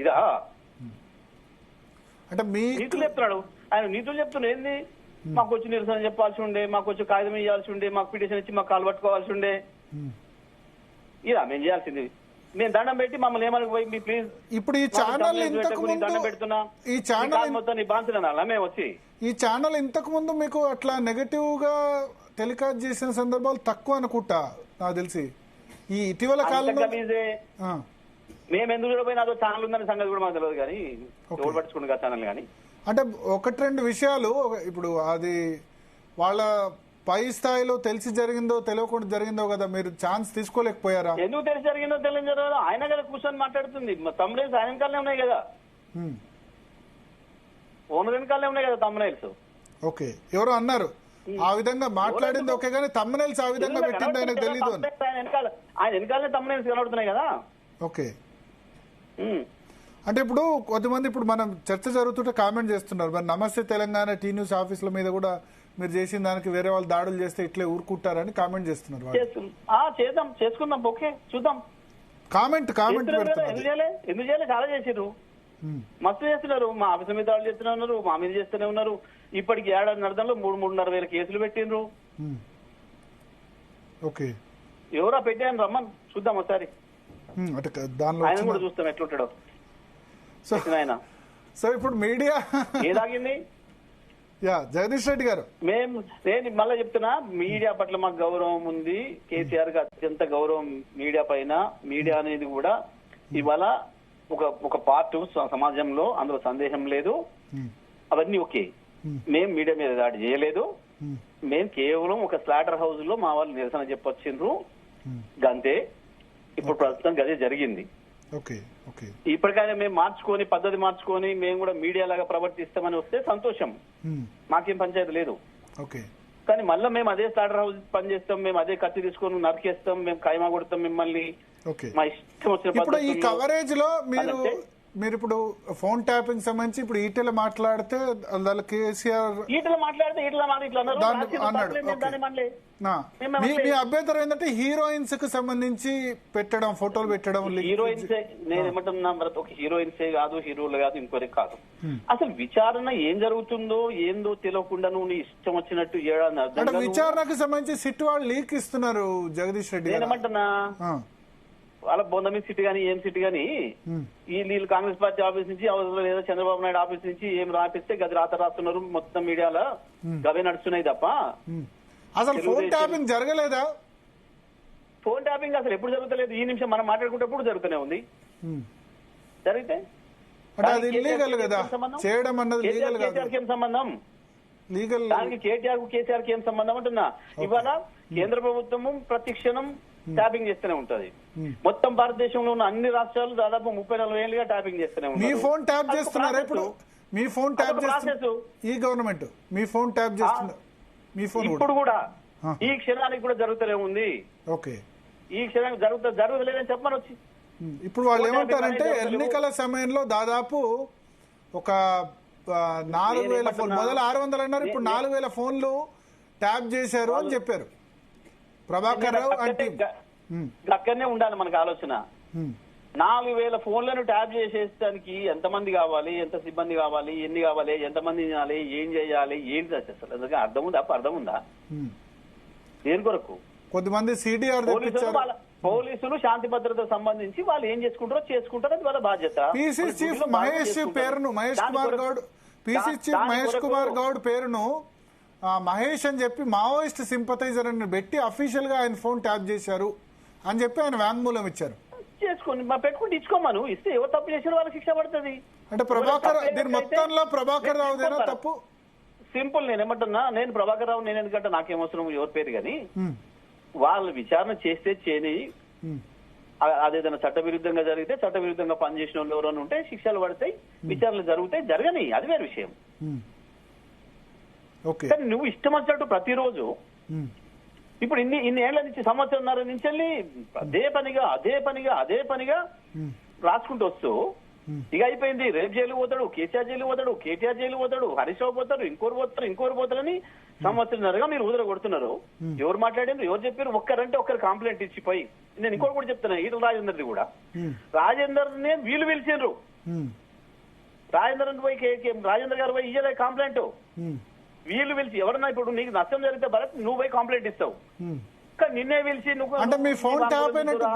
[SPEAKER 3] ఇదా
[SPEAKER 2] అంటే మీ
[SPEAKER 3] నీతులు చెప్తున్నాడు ఆయన, నీతులు చెప్తున్నాడు ఏంది, మాకు వచ్చి నిరసన చెప్పాల్సి ఉండే, మాకు వచ్చి కాగితం ఇవ్వాల్సి ఉండే, మాకు పిటిషన్ ఇచ్చి మాకు కాలు పట్టుకోవాల్సి ఉండే. ఇదా మేము చేయాల్సింది. మేము దండం పెట్టి మమ్మల్ని ఏమని పోయి మీ ప్లీజ్
[SPEAKER 2] ఇప్పుడు ఈ ఛానల్ ఇంతకు
[SPEAKER 3] దండం పెడుతున్నా,
[SPEAKER 2] ఈ ఛానల్
[SPEAKER 3] మొత్తం నీ బాంచున్నా మేము వచ్చి
[SPEAKER 2] ఈ ఛానల్ ఇంతకు ముందు మీకు అట్లా నెగటివ్ గా టెలికాస్ట్ చేసిన సందర్భాలు తక్కువ అనుకుంటా నాకు తెలిసి. ఈ ఇటీవల కాలంలో
[SPEAKER 3] మేము ఎందుకు చూడపోయినా అదో ఛానల్ ఉందని సంగతి కూడా మాకు తెలియదు, కానీ ఎవరు పట్టించుకుంటు కదా ఛానల్. కానీ
[SPEAKER 2] అంటే ఒకటి రెండు విషయాలు, ఇప్పుడు అది వాళ్ళ పై స్థాయిలో తెలిసి జరిగిందో తెలియకుండా జరిగిందో కదా, మీరు ఛాన్స్ తీసుకోలేకపోయారా?
[SPEAKER 3] ఎందుకు తెలిసి జరిగిందో తెలియదు, ఆయన కదా కూర్చొని మాట్లాడుతుంది. తమ్ముడైల్స్ ఆయన వెనకాలనే ఉన్నాయి కదా, ఓనర్ వెనకాలనే ఉన్నాయి కదా తమ్ముడైల్స్.
[SPEAKER 2] ఓకే, ఎవరో అన్నారు ఆ విధంగా మాట్లాడింది ఓకే, కానీ తమ్ముడైల్స్ ఆ విధంగా పెట్టింది ఆయనకు తెలియదు అని.
[SPEAKER 3] ఆయన వెనకాలనే తమ్ముడైల్స్ కనబడుతున్నాయి కదా.
[SPEAKER 2] ఓకే, అంటే ఇప్పుడు కొంతమంది ఇప్పుడు మనం చర్చ జరుగుతుంటే కామెంట్ చేస్తున్నారు, మరి నమస్తే తెలంగాణ టీ న్యూస్ ఆఫీసుల మీద కూడా మీరు చేసిన దానికి వేరే వాళ్ళు దాడులు చేస్తే ఇట్లే ఊరుకుంటారని కామెంట్ చేస్తున్నారు.
[SPEAKER 3] చేద్దాం, చేసుకుందాం, ఓకే చూద్దాం.
[SPEAKER 2] కామెంట్
[SPEAKER 3] ఎందుకు చేయలే, చాలా చేసిర్రు, మస్తు చేస్తున్నారు. మా ఆఫీస్ మీద దాడులు చేస్తూనే ఉన్నారు, మా మీద చేస్తూనే ఉన్నారు. ఇప్పటికి ఏడాది నడదంలో 3,500 కేసులు పెట్టిండ్రు.
[SPEAKER 2] ఓకే,
[SPEAKER 3] ఎవరా పెట్టాను రమ్మని చూద్దాం ఒకసారి, ఆయన కూడా చూస్తాం ఎట్లుంటాడో. ఆయన
[SPEAKER 2] సో ఇప్పుడు మీడియా
[SPEAKER 3] ఏదాగింది
[SPEAKER 2] జగదీష్ రెడ్డి గారు,
[SPEAKER 3] నేను మళ్ళీ చెప్తున్నా, మీడియా పట్ల మాకు గౌరవం ఉంది. కేసీఆర్ కి అత్యంత గౌరవం మీడియా పైన. మీడియా అనేది కూడా ఇవాళ ఒక పార్ట్ సమాజంలో, అందులో సందేహం లేదు. అవన్నీ ఓకే. మేం మీడియా మీద దాడి చేయలేదు. మేం కేవలం ఒక స్లాటర్ హౌస్ లో మా వాళ్ళు నిరసన చెప్పొచ్చిండ్రు గంతే. ఇప్పుడు ప్రస్తుతం అదే జరిగింది. ఇప్పటికైనా మేము మార్చుకొని పద్ధతి మార్చుకొని మేము కూడా మీడియా లాగా ప్రవర్తిస్తామని వస్తే సంతోషం, మాకేం పంచాయతీ లేదు. కానీ మళ్ళీ మేము అదే స్లాటర్ హౌస్ పని చేస్తాం, మేము అదే కత్తి తీసుకొని నరికేస్తాం, మేము ఖైమా కొడతాం మిమ్మల్ని, మా ఇష్టం వచ్చిన.
[SPEAKER 2] ఇప్పుడు ఈ కవరేజ్ లో మీరు ఇప్పుడు ఫోన్ ట్యాపింగ్ సంబంధించి ఇప్పుడు ఈటెల మాట్లాడితే కేసీఆర్ మీ అభ్యంతరం ఏంటంటే హీరోయిన్స్ కి సంబంధించి పెట్టడం, ఫోటోలు పెట్టడం.
[SPEAKER 3] హీరోయిన్స్ నేనేమంటున్నా, ఒక హీరోయిన్సే కాదు, హీరోలు కాదు, ఇంకోరే కాదు. అసలు విచారణ ఏం జరుగుతుందో ఏందో తెలియకుండా నువ్వు నీ ఇష్టం వచ్చినట్టు
[SPEAKER 2] చేయడానికి విచారణకు సంబంధించి సిట్ వాళ్ళు లీక్ ఇస్తున్నారు. జగదీష్ రెడ్డి
[SPEAKER 3] నేనేమంటున్నా, వాళ్ళ బొంద మీద సిట్ గానీ ఏం సిట్ గానీ వీళ్ళు కాంగ్రెస్ పార్టీ ఆఫీస్ నుంచి అవసరం లేదా చంద్రబాబు నాయుడు ఆఫీస్ నుంచి ఏం రాపిస్తే గది రాస్తున్నారు. మొత్తం మీడియాలో గవే నడుస్తున్నాయి తప్ప
[SPEAKER 2] అసలు ఫోన్ ట్యాపింగ్ జరగలేదా?
[SPEAKER 3] ఫోన్ ట్యాపింగ్ అసలు ఎప్పుడు జరుగుతలేదు. ఈ నిమిషం మనం మాట్లాడుకుంటప్పుడు జరుగుతూనే ఉంది. జరిగితే
[SPEAKER 2] చేయడం అన్నది
[SPEAKER 3] కేసీఆర్ ఏం సంబంధం? దానికి కేసీఆర్ కి ఏం సంబంధం అంటున్నా. ఇవాళ కేంద్ర ప్రభుత్వము ప్రతి క్షణం ట్యాపింగ్ చేస్తూనే ఉంటది. మొత్తం భారతదేశంలో ఉన్న అన్ని రాష్ట్రాలు దాదాపు 30-40 ఏళ్ళుగా ట్యాపింగ్ చేస్తూనే ఉంటారు.
[SPEAKER 2] మీ ఫోన్ ట్యాప్ చేస్తున్నారా ఇప్పుడు? మీ ఫోన్ ట్యాప్ చేస్తున్నారు ఈ గవర్నమెంట్, మీ ఫోన్ ట్యాప్ చేస్తున్నారు. మీ ఫోన్
[SPEAKER 3] ఇప్పుడు కూడా ఈ క్షణానికి కూడా జరుగుతూనే ఉంది.
[SPEAKER 2] ఓకే,
[SPEAKER 3] ఈ క్షణానికి జరుగుతలేదని చెప్పమని వచ్చి
[SPEAKER 2] ఇప్పుడు వాళ్ళు ఏమంటారంటే ఎన్నికల సమయంలో దాదాపు ఒక 4,000 ఫోన్, మొదలు 600 అన్నారు, ఇప్పుడు 4,000 ఫోన్లు ట్యాప్ చేశారు అని చెప్పారు ప్రభాకర్ రావు అంటే.
[SPEAKER 3] అక్కడనే ఉండాలి మనకు ఆలోచన. 4,000 ఫోన్లను ట్యాప్ చేసేదానికి ఎంతమంది కావాలి, ఎంత సిబ్బంది కావాలి, ఎన్ని కావాలి, ఎంతమంది తినాలి, ఏం చేయాలి, ఏంటి అసలు అందుకే అర్థం ఉందా? అర్థం ఉందా? దేని కొరకు?
[SPEAKER 2] కొద్దిమంది సిడిఆర్
[SPEAKER 3] పోలీసులు శాంతి భద్రత సంబంధించి వాళ్ళు ఏం చేసుకుంటారో అది వాళ్ళ బాధ్యత.
[SPEAKER 2] పీసీ చీఫ్ మహేష్ కుమార్ గౌడ్ పేరును మహేష్ అని చెప్పి మావోయిస్ట్ సింపథైజర్ అని పెట్టి అఫీషియల్ గా ఆయన ఫోన్ ట్యాప్ చేశారు అని చెప్పి ఆయన వాంగ్మూలం ఇచ్చారు.
[SPEAKER 3] చేసుకోండి, పెట్టుకుంటే ఇచ్చుకోమను. ఇస్తే ఎవరు తప్పు చేసిన వాళ్ళకి శిక్ష పడుతుంది.
[SPEAKER 2] అంటే ప్రభాకర్ దీని మొత్తంలో ప్రభాకర్ రావుదేనా తప్పు?
[SPEAKER 3] సింపుల్. నేనేమంటున్నా, నేను ప్రభాకర్ రావు నేను ఎందుకంటే నాకేమవసరం ఎవరి పేరు కానీ వాళ్ళు విచారణ చేస్తే చేయని, అదేదైనా చట్టవిరుద్ధంగా జరిగితే చట్టవిరుద్ధంగా పనిచేసిన వాళ్ళు ఎవరైనా ఉంటే శిక్షలు పడతాయి, విచారణలు జరుగుతాయి, జరగని, అది వేరే విషయం. కానీ నువ్వు ఇష్టం వచ్చినట్టు ప్రతిరోజు ఇప్పుడు ఇన్ని ఏళ్ల నుంచి, సంవత్సరంన్నర నుంచి వెళ్ళి అదే పనిగా రాసుకుంటూ వస్తూ ఇక అయిపోయింది. రేపు జైలు పోతాడు, కేసీఆర్ జైలు పోతాడు, కేటీఆర్ జైలు పోతాడు, హరీష్ రావు పోతారు, ఇంకోరు పోతారని సంవత్సరంన్నరగా మీరు ఊదర కొడుతున్నారు. ఎవరు మాట్లాడారు, ఎవరు చెప్పారు? ఒక్కరంటే ఒక్కరు కంప్లైంట్ ఇచ్చిపోయి. నేను ఇంకోటి కూడా చెప్తున్నా, ఈటల రాజేందర్ది కూడా. రాజేందర్ నే వీళ్ళు పిలిచిండ్రు రాజేంద్ర గారు పోయి ఇయ్యలే కంప్లైంట్. వీళ్ళు పిలిచి ఎవరన్నా ఇప్పుడు నీకు నష్టం జరిగితే భరత్ నువ్వు పోయి కంప్లైంట్ ఇస్తావు, కానీ నిన్నే పిలిచి నువ్వు
[SPEAKER 2] అంటే మీ ఫోన్ ట్యాప్ అయినట్టు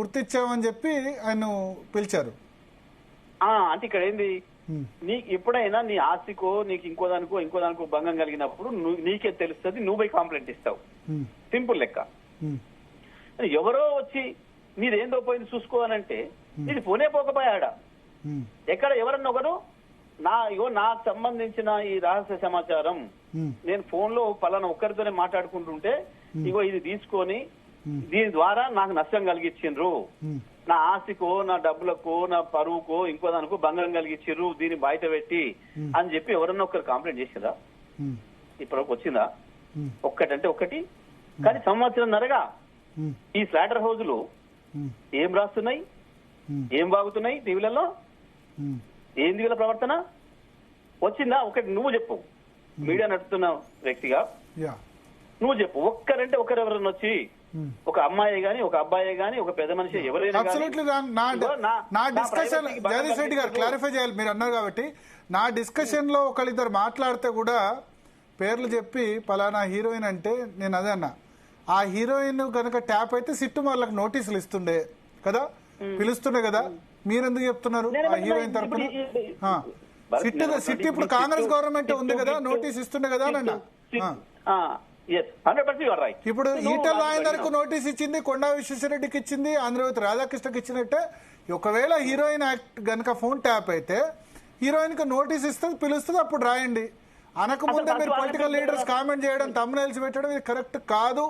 [SPEAKER 2] గుర్తించామని చెప్పి ఆయన పిలిచారు.
[SPEAKER 3] అంటే ఇక్కడ ఏంది, నీకు ఎప్పుడైనా నీ ఆస్తికో నీకు ఇంకో దానికో భంగం కలిగినప్పుడు నీకే తెలుస్తుంది, నువ్వు పోయి కంప్లైంట్ ఇస్తావు. సింపుల్ లెక్క. ఎవరో వచ్చి నీదేందో పోయింది చూసుకోవాలంటే నీది ఫోనే పోకపోయాడా? ఎక్కడ ఎవరన్నా ఒకరు నాకు సంబంధించిన ఈ రహస్య సమాచారం నేను ఫోన్ లో పలానా ఒక్కరితోనే మాట్లాడుకుంటుంటే ఇగో ఇది తీసుకొని దీని ద్వారా నాకు నష్టం కలిగించిండ్రు, నా ఆస్తికో నా డబ్బులకో నా పరువుకో ఇంకో దానికో భంగం కలిగించారు, దీన్ని బయట పెట్టి అని చెప్పి ఎవరన్నా ఒకరు కంప్లైంట్ చేసిందా? ఇప్పటికి వచ్చిందా? ఒక్కటంటే ఒకటి. కానీ సంవత్సరంన్నరగా ఈ స్లాటర్ హౌజులు ఏం రాస్తున్నాయి, ఏం బాగుతున్నాయి టీవీలలో, ఏంది వీళ్ళ ప్రవర్తన వచ్చిందా? ఒకటి నువ్వు చెప్పు, మీడియా నడుపుతున్న వ్యక్తిగా నువ్వు చెప్పు. ఒక్కరంటే ఒకరెవరన్నా వచ్చి ఒక అమ్మాయి గాని ఒక అబ్బాయి గాని ఒక పెద్ద మనిషి ఎవరైనా
[SPEAKER 2] నా డిస్కషన్ జగదీష్ రెడ్డి గారు క్లారిఫై చేయాలి, మీరు అన్నారు కాబట్టి. నా డిస్కషన్ లో ఒకళ్ళిద్దరు మాట్లాడితే కూడా పేర్లు చెప్పి పలానా హీరోయిన్ అంటే నేను అదే అన్నా, ఆ హీరోయిన్ కనుక ట్యాప్ అయితే సిట్టు వాళ్ళకి నోటీసులు ఇస్తుండే కదా, పిలుస్తుండే కదా, మీరెందుకు చెప్తున్నారు ఆ హీరోయిన్ తరఫున? సిట్టు ఇప్పుడు కాంగ్రెస్ గవర్నమెంట్ ఉంది కదా, నోటీస్ ఇస్తుండే కదా అన్న. ఇప్పుడు ఈటల రాజేందర్కు నోటీస్ ఇచ్చింది, కొండా విశ్వేశ్వరరెడ్డికి ఇచ్చింది, ఆంధ్రజ్యోతి రాధాకృష్ణకి ఇచ్చినట్టే. ఒకవేళ హీరోయిన్ యాక్ట్ గనక ఫోన్ ట్యాప్ అయితే హీరోయిన్ కి నోటీస్ ఇస్తుంది, పిలుస్తుంది, అప్పుడు రాయండి. అనకముందే మీరు పొలిటికల్ లీడర్స్ కామెంట్ చేయడం, తమ్మునైల్స్ పెట్టడం ఇది కరెక్ట్ కాదు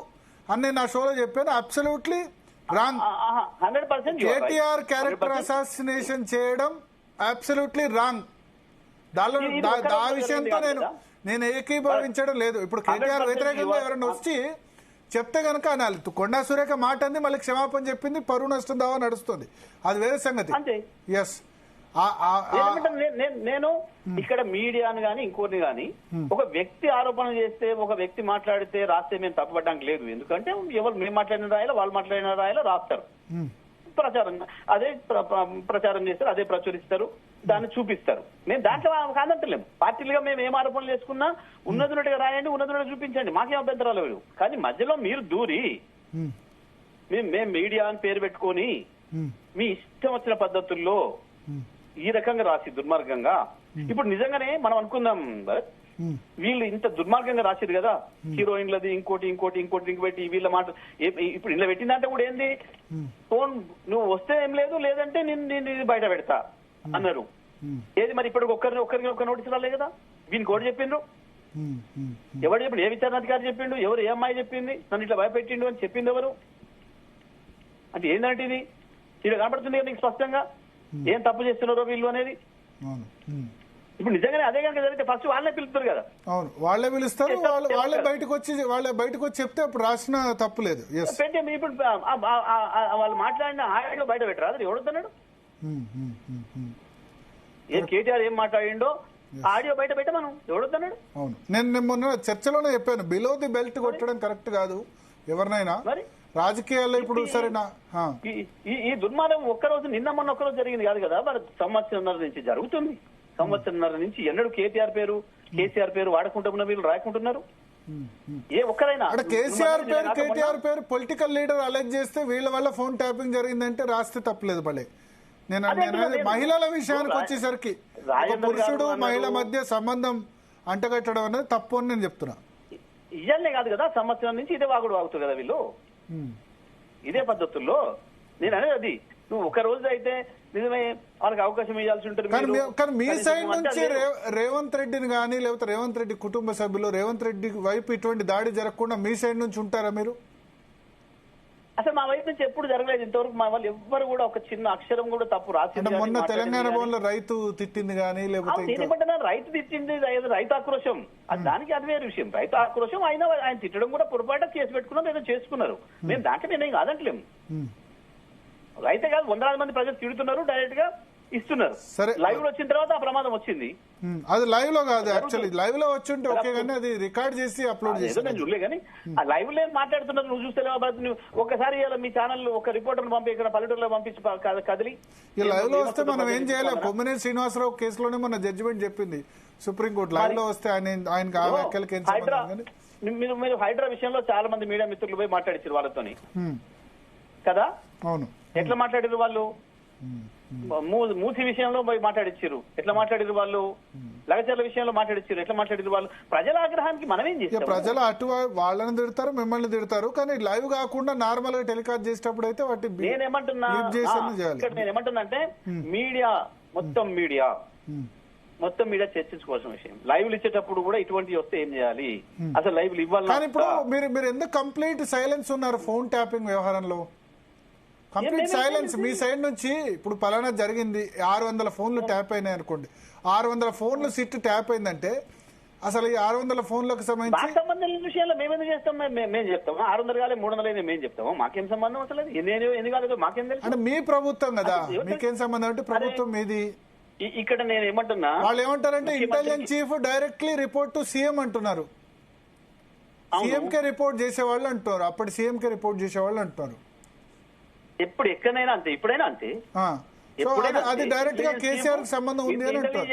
[SPEAKER 2] అని నేను నా షోలో చెప్పాను. Absolutely wrong. KTR character assassination చేయడం అబ్సల్యూట్లీ రాంగ్. ఆ విషయంతో నేను ఏకీభవించడం లేదు. ఇప్పుడు కేటీఆర్ వ్యతిరేకంగా ఎవరైనా వచ్చి చెప్తే గనక అనాలి. కొండా సురేఖ మాట అంది, మళ్ళీ క్షమాపణ చెప్పింది, పరువు నష్టం దావా నడుస్తుంది, అది వేరే సంగతి. ఎస్,
[SPEAKER 3] నేను ఇక్కడ మీడియాను గాని ఇంకోటి గాని ఒక వ్యక్తి ఆరోపణ చేస్తే ఒక వ్యక్తి మాట్లాడితే రాస్తే మేము తప్పబడ్డానికి లేదు. ఎందుకంటే ఎవరు మేము మాట్లాడిన రాయాలో వాళ్ళు మాట్లాడిన రాయాలో రాస్తారు, ప్రచారం అదే ప్రచారం చేస్తారు, అదే ప్రచురిస్తారు, దాన్ని చూపిస్తారు. మేము దాంట్లో కాదంటలేము. పార్టీలుగా మేము ఏం ఆరోపణలు చేసుకున్నా ఉన్నతున్నట్టుగా రాయండి, ఉన్నతున్నట్టుగా చూపించండి, మాకేం అభ్యంతరాలు లేవు. కానీ మధ్యలో మీరు దూరి మేము మీడియా అని పేరు పెట్టుకొని మీ ఇష్టం వచ్చిన పద్ధతుల్లో ఈ రకంగా రాసి దుర్మార్గంగా, ఇప్పుడు నిజంగానే మనం అనుకుందాం వీళ్ళు ఇంత దుర్మార్గంగా రాసిరు కదా, హీరోయిన్లది ఇంకోటి ఇంకోటి ఇంకోటి ఇంక పెట్టి వీళ్ళ మాట ఇప్పుడు ఇంట్లో పెట్టిందంటే కూడా ఏంది, ఫోన్ నువ్వు వస్తే ఏం లేదు, లేదంటే నేను బయట పెడతా అన్నారు. ఏది మరి ఇప్పటికి ఒక్కరికి ఒక్క నోటీసు రాలే కదా, వీనికి ఒకటి చెప్పిండ్రు, ఎవరు చెప్పిండు, ఏ విచారణాధికారి చెప్పిండు, ఎవరు ఏ అమ్మాయి చెప్పింది నన్ను ఇట్లా భయపెట్టిండు అని చెప్పింది ఎవరు? అంటే ఏంటంటే ఇది ఇలా కనపడుతుంది కదా నీకు స్పష్టంగా ఏం తప్పు చేస్తున్నారో వీళ్ళు అనేది. ఇప్పుడు నిజంగానే అదే కనుక జరిగితే ఫస్ట్ వాళ్ళే పిలుస్తారు కదా.
[SPEAKER 2] అవును, వాళ్ళే పిలుస్తారు, వాళ్ళే బయటకు వచ్చి చెప్తే అప్పుడు రాసిన తప్పు లేదు.
[SPEAKER 3] ఇప్పుడు వాళ్ళు మాట్లాడిన ఆడియో బయట పెట్టరా, అది ఎవడొద్దన్నాడు? ఏం కేటీఆర్ ఏం మాట్లాడిండో ఆడియో బయట పెట్ట మనం ఎవడొద్దన్నాడు?
[SPEAKER 2] అవును, నేను మొన్న చర్చలోనే చెప్పాను, బిలో ది బెల్ట్ కొట్టడం కరెక్ట్ కాదు ఎవరినైనా రాజకీయాల్లో. ఇప్పుడు సరేనా
[SPEAKER 3] ఈ దుర్మార్గం ఒక్కరోజు నిన్న మొన్న ఒక్కరోజు జరిగింది కాదు కదా, మరి సంవత్సరంన్నర నుంచి జరుగుతుంది. సంవత్సరంన్నర నుంచి ఎన్నడూ కేసీఆర్ పేరు వాడుకుంటున్న వీళ్ళు రాయకుంటున్నారు. ఏ ఒక్కరైనా
[SPEAKER 2] కేసీఆర్ పేరు పొలిటికల్ లీడర్ అలెక్ట్ చేస్తే వీళ్ళ వల్ల ఫోన్ ట్యాపింగ్ జరిగిందంటే రాస్తే తప్పలేదు. భలే నేను మహిళల విషయానికి వచ్చేసరికి పురుషుడు మహిళ మధ్య సంబంధం అంటగట్టడం అనేది తప్పు అని నేను చెప్తున్నా.
[SPEAKER 3] ఇయ్యాలనే కాదు కదా, సంవత్సరం నుంచి ఇదే వాగుడు వాగుతారు కదా వీళ్ళు, ఇదే పద్ధతుల్లో. నేను అనేది అది, నువ్వు ఒక రోజు అయితే నిజమే వాళ్ళకి అవకాశం ఇవ్వాల్సి ఉంటుంది.
[SPEAKER 2] కానీ మీ సైడ్ నుంచి రేవంత్ రెడ్డిని కానీ లేకపోతే రేవంత్ రెడ్డి కుటుంబ సభ్యులు రేవంత్ రెడ్డి వైపు ఇటువంటి దాడి జరగకుండా మీ సైడ్ నుంచి ఉంటారా మీరు?
[SPEAKER 3] అసలు మా వైపు నుంచి ఎప్పుడు జరగలేదు ఇంతవరకు. మా వాళ్ళు ఎవ్వరు కూడా ఒక చిన్న అక్షరం కూడా తప్పు రాసింది.
[SPEAKER 2] మొన్న తెలంగాణ భవన్లో రైతు తిట్టింది కానీ లేకపోతే
[SPEAKER 3] రైతు తిట్టింది రైతు ఆక్రోశం, దానికి అది వేరే విషయం. రైతు ఆక్రోశం ఆయన తిట్టడం కూడా పొరపాటు కేసు పెట్టుకున్నారు, ఏదో చేసుకున్నారు. మేము దాంట్లో నేనేం కాదంటలేము. రైతే కాదు, వందలాది మంది ప్రజలు తిడుతున్నారు, డైరెక్ట్ గా ఇస్తున్నారు.
[SPEAKER 2] సరే.
[SPEAKER 3] లైవ్ లో వచ్చిన తర్వాత ఆ ప్రమాదం వచ్చింది.
[SPEAKER 2] అది లైవ్ లో కాదు, యాక్చువల్లీ లైవ్ లో వచ్చి ఓకే, కానీ అది రికార్డ్ చేసి అప్లోడ్
[SPEAKER 3] ఏదో
[SPEAKER 2] చేసి
[SPEAKER 3] నేను చూడలే కానీ ఆ లైవ్ లో మాట్లాడుతున్నారు, నువ్వు చూస్తే ఒక్కసారి మీ ఛానల్ ఒక రిపోర్టర్ పంపి ఇక్కడ పల్లెటూరులో పంపించి కదిలి
[SPEAKER 2] ఈ లైవ్ లో వస్తే మనం ఏం చేయలేం. కొమ్మినేని శ్రీనివాసరావు కేసులోనే మన జడ్జిమెంట్ చెప్పింది సుప్రీంకోర్టు. లైవ్ లో వస్తే ఆయనకి ఆ వ్యాఖ్యలకి ఏం సంబంధం కానీ
[SPEAKER 3] మీరు హైడ్రా విషయంలో చాలా మంది మీడియా మిత్రులు పోయి మాట్లాడించారు వాళ్ళతోని కదా.
[SPEAKER 2] అవును,
[SPEAKER 3] ఎట్లా మాట్లాడారు వాళ్ళు? మూసి విషయంలో పోయి మాట్లాడిచ్చారు, ఎట్లా మాట్లాడారు వాళ్ళు? లగచర్ల విషయంలో మాట్లాడిచ్చారు, ఎట్లా మాట్లాడారు వాళ్ళు? ప్రజల ఆగ్రహానికి మనం ఏం చేస్తాం?
[SPEAKER 2] ప్రజలు అటు వాళ్ళని తిడతారు, మిమ్మల్ని తిడతారు, కానీ లైవ్ కాకుండా నార్మల్ గా టెలికాస్ట్ చేసేటప్పుడు అయితే వాటి
[SPEAKER 3] నేనేమంటున్నా అంటే మీడియా మొత్తం మీడియా చర్చించుకోవాల్సిన విషయం. లైవ్లు ఇచ్చేటప్పుడు కూడా ఇటువంటివి వస్తే ఏం చేయాలి? అసలు లైవ్లు ఇవ్వాలి.
[SPEAKER 2] కానీ ఇప్పుడు మీరు ఎందుకు కంప్లీట్ సైలెన్స్ ఉన్నారు ఫోన్ ట్యాపింగ్ వ్యవహారంలో? కంప్లీట్ సైలెన్స్ మీ సైడ్ నుంచి. ఇప్పుడు పలానా జరిగింది, 600 ఫోన్లు ట్యాప్ అయినాయి అనుకోండి, 600 ఫోన్లు సిట్ ట్యాప్ అయిందంటే అసలు ఈ 600 ఫోన్లకు సంబంధించిన
[SPEAKER 3] విషయాల్లో మేమేం చేస్తాం? మేము చెప్తాము 600 కాలే 300 మేము చెప్తాము. మాకేం సంబంధం? అసలు ఎన్ని కాలేదు మాకేం తెలుసు?
[SPEAKER 2] అంటే మీ ప్రభుత్వం కదా, మీకేం సంబంధం? అంటే ప్రభుత్వం మీది.
[SPEAKER 3] ఇక్కడ నేను ఏమంటున్నా,
[SPEAKER 2] వాళ్ళు ఏమంటారంటే intelligence chief directly report to CM అంటున్నారు. సీఎంకే రిపోర్ట్ చేసేవాళ్ళు అంటున్నారు, అప్పటి సీఎంకే రిపోర్ట్ చేసేవాళ్ళు అంటున్నారు.
[SPEAKER 3] ఎప్పుడు ఎక్కడైనా అంతే, ఇప్పుడైనా అంతే.
[SPEAKER 2] అది డైరెక్ట్ గా కేసీఆర్ కి సంబంధం ఉంది అని అంటారు.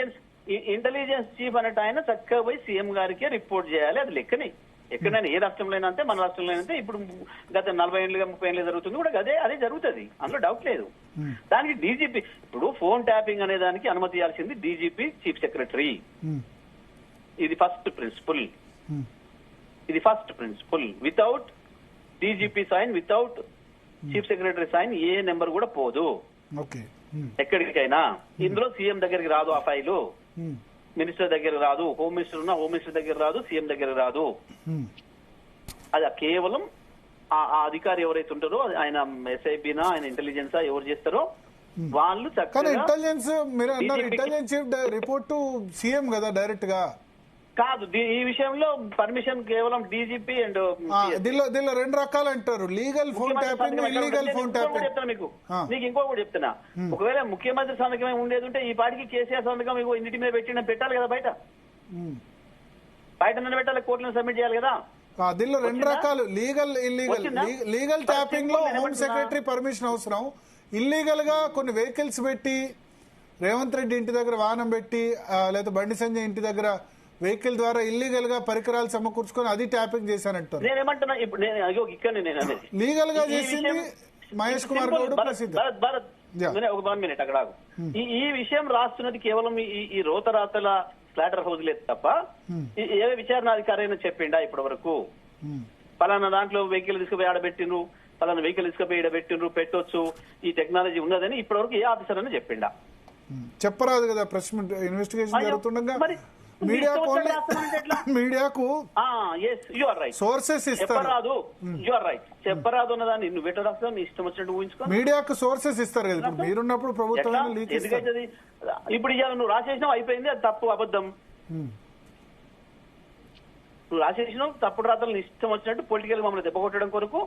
[SPEAKER 3] ఇంటెలిజెన్స్ చీఫ్ అన్నట్టు ఆయన చక్కగా పోయి సీఎం గారికి రిపోర్ట్ చేయాలి. అది లెక్కనే. ఎక్కడైనా ఏ రాష్ట్రంలో అంతే, మన రాష్ట్రంలో అంతే. ఇప్పుడు గత 40 ఏళ్ళుగా 30 ఏళ్ళు జరుగుతుంది కూడా అదే జరుగుతుంది, అందులో డౌట్ లేదు. దానికి డీజీపీ ఇప్పుడు ఫోన్ ట్యాపింగ్ అనే దానికి అనుమతి ఇవ్వాల్సింది డీజీపీ, చీఫ్ సెక్రటరీ. ఇది first principle. Without DGP sign, without chief secretary sign ఏ నెంబర్ కూడా పోదు ఎక్కడికైనా. ఇందులో సీఎం దగ్గరికి రాదు ఆ ఫైలు, మినిస్టర్ దగ్గర రాదు, హోమ్ మినిస్టర్ ఉన్నా హోమ్ మినిస్టర్ దగ్గర రాదు, సీఎం దగ్గర రాదు. అది కేవలం ఆ అధికారి ఎవరైతే ఉంటారో, ఆయన ఎస్ఐబినా, ఆయన ఇంటెలిజెన్సా ఎవరు చేస్తారో వాళ్ళు చక్కగా.
[SPEAKER 2] ఇంటెలిజెన్స్ మీరు అన్నారు, intelligence chief report to CM కదా డైరెక్ట్ గా
[SPEAKER 3] కాదు. ఈ విషయంలో పర్మిషన్ కేవలం డీజీపీ అండ్
[SPEAKER 2] దీనిలో 2 రకాలు అంటారు, legal phone tapping, illegal phone tapping.
[SPEAKER 3] చెప్తాను నీకు ఇంకో కూడా చెప్తున్నా. ఒకవేళ ముఖ్యమంత్రి సంతకమే ఉండేది ఉంటే ఈ పాటికి కేసీఆర్ సంతకం ఇంటి మీద పెట్టాలి కదా, బయట పెట్టాలి, కోర్టులో సబ్మిట్ చేయాలి కదా.
[SPEAKER 2] దీనిలో 2 రకాలు, లీగల్ ఇల్లీగల్. లీగల్ ట్యాపింగ్ లో హోమ్ సెక్రటరీ పర్మిషన్ అవసరం. ఇల్లీగల్ గా కొన్ని వెహికల్స్ పెట్టి, రేవంత్ రెడ్డి ఇంటి దగ్గర వాహనం పెట్టి, లేదా బండి సంజయ్ ఇంటి దగ్గర వెహికల్ ద్వారా ఇల్లీగల్ గా పరికరాలు సమకూర్చుకొని అది ట్యాపింగ్ చేశానంటారు.
[SPEAKER 3] నేనేమంటున్నా, ఇప్పుడు
[SPEAKER 2] లీగల్ గా చేసింది మహేష్ కుమార్ గౌడ్ ప్రసిద్ధ.
[SPEAKER 3] ఒక 1 మినిట్ అక్కడ. ఈ విషయం రాస్తున్నది కేవలం ఈ రోతరాతల స్లాటర్ హౌస్ లేదు తప్ప ఏ విచారణాధికారి అయినా చెప్పిండా ఇప్పటి వరకు? పలానా దాంట్లో వెహికల్ తీసుకుపోయి ఆడబెట్టిండ్రు, పలానా వెహికల్ తీసుకుపోయి ఆడబెట్టిండ్రు, పెట్టొచ్చు, ఈ టెక్నాలజీ ఉన్నదని ఇప్పటి వరకు ఏ ఆఫీసర్ అని చెప్పిండా?
[SPEAKER 2] చెప్పరాదు కదా, ప్రెస్ ఇన్వెస్టిగేషన్ జరుగుతుండగా మీడియాకు సోర్సెస్ ఇస్తారు.
[SPEAKER 3] చెప్పరాదు అన్నదాన్ని నువ్వు ఎట్లా రాస్తావు? నీ ఇష్టం వచ్చినట్టు ఊహించుకో.
[SPEAKER 2] మీడియాకు సోర్సెస్ ఇస్తారు కదా, ఇప్పుడు మీరున్నప్పుడు ప్రభుత్వం
[SPEAKER 3] ఎందుకైతుంది? ఇప్పుడు ఇవాళ నువ్వు రాసేసినావు, అయిపోయింది, అది తప్పు, అబద్ధం. నువ్వు రాసేసినావు తప్పుడు రాతలు, నీ ఇష్టం వచ్చినట్టు పొలిటికల్ మమ్మల్ని దెబ్బ కొట్టడం కొరకు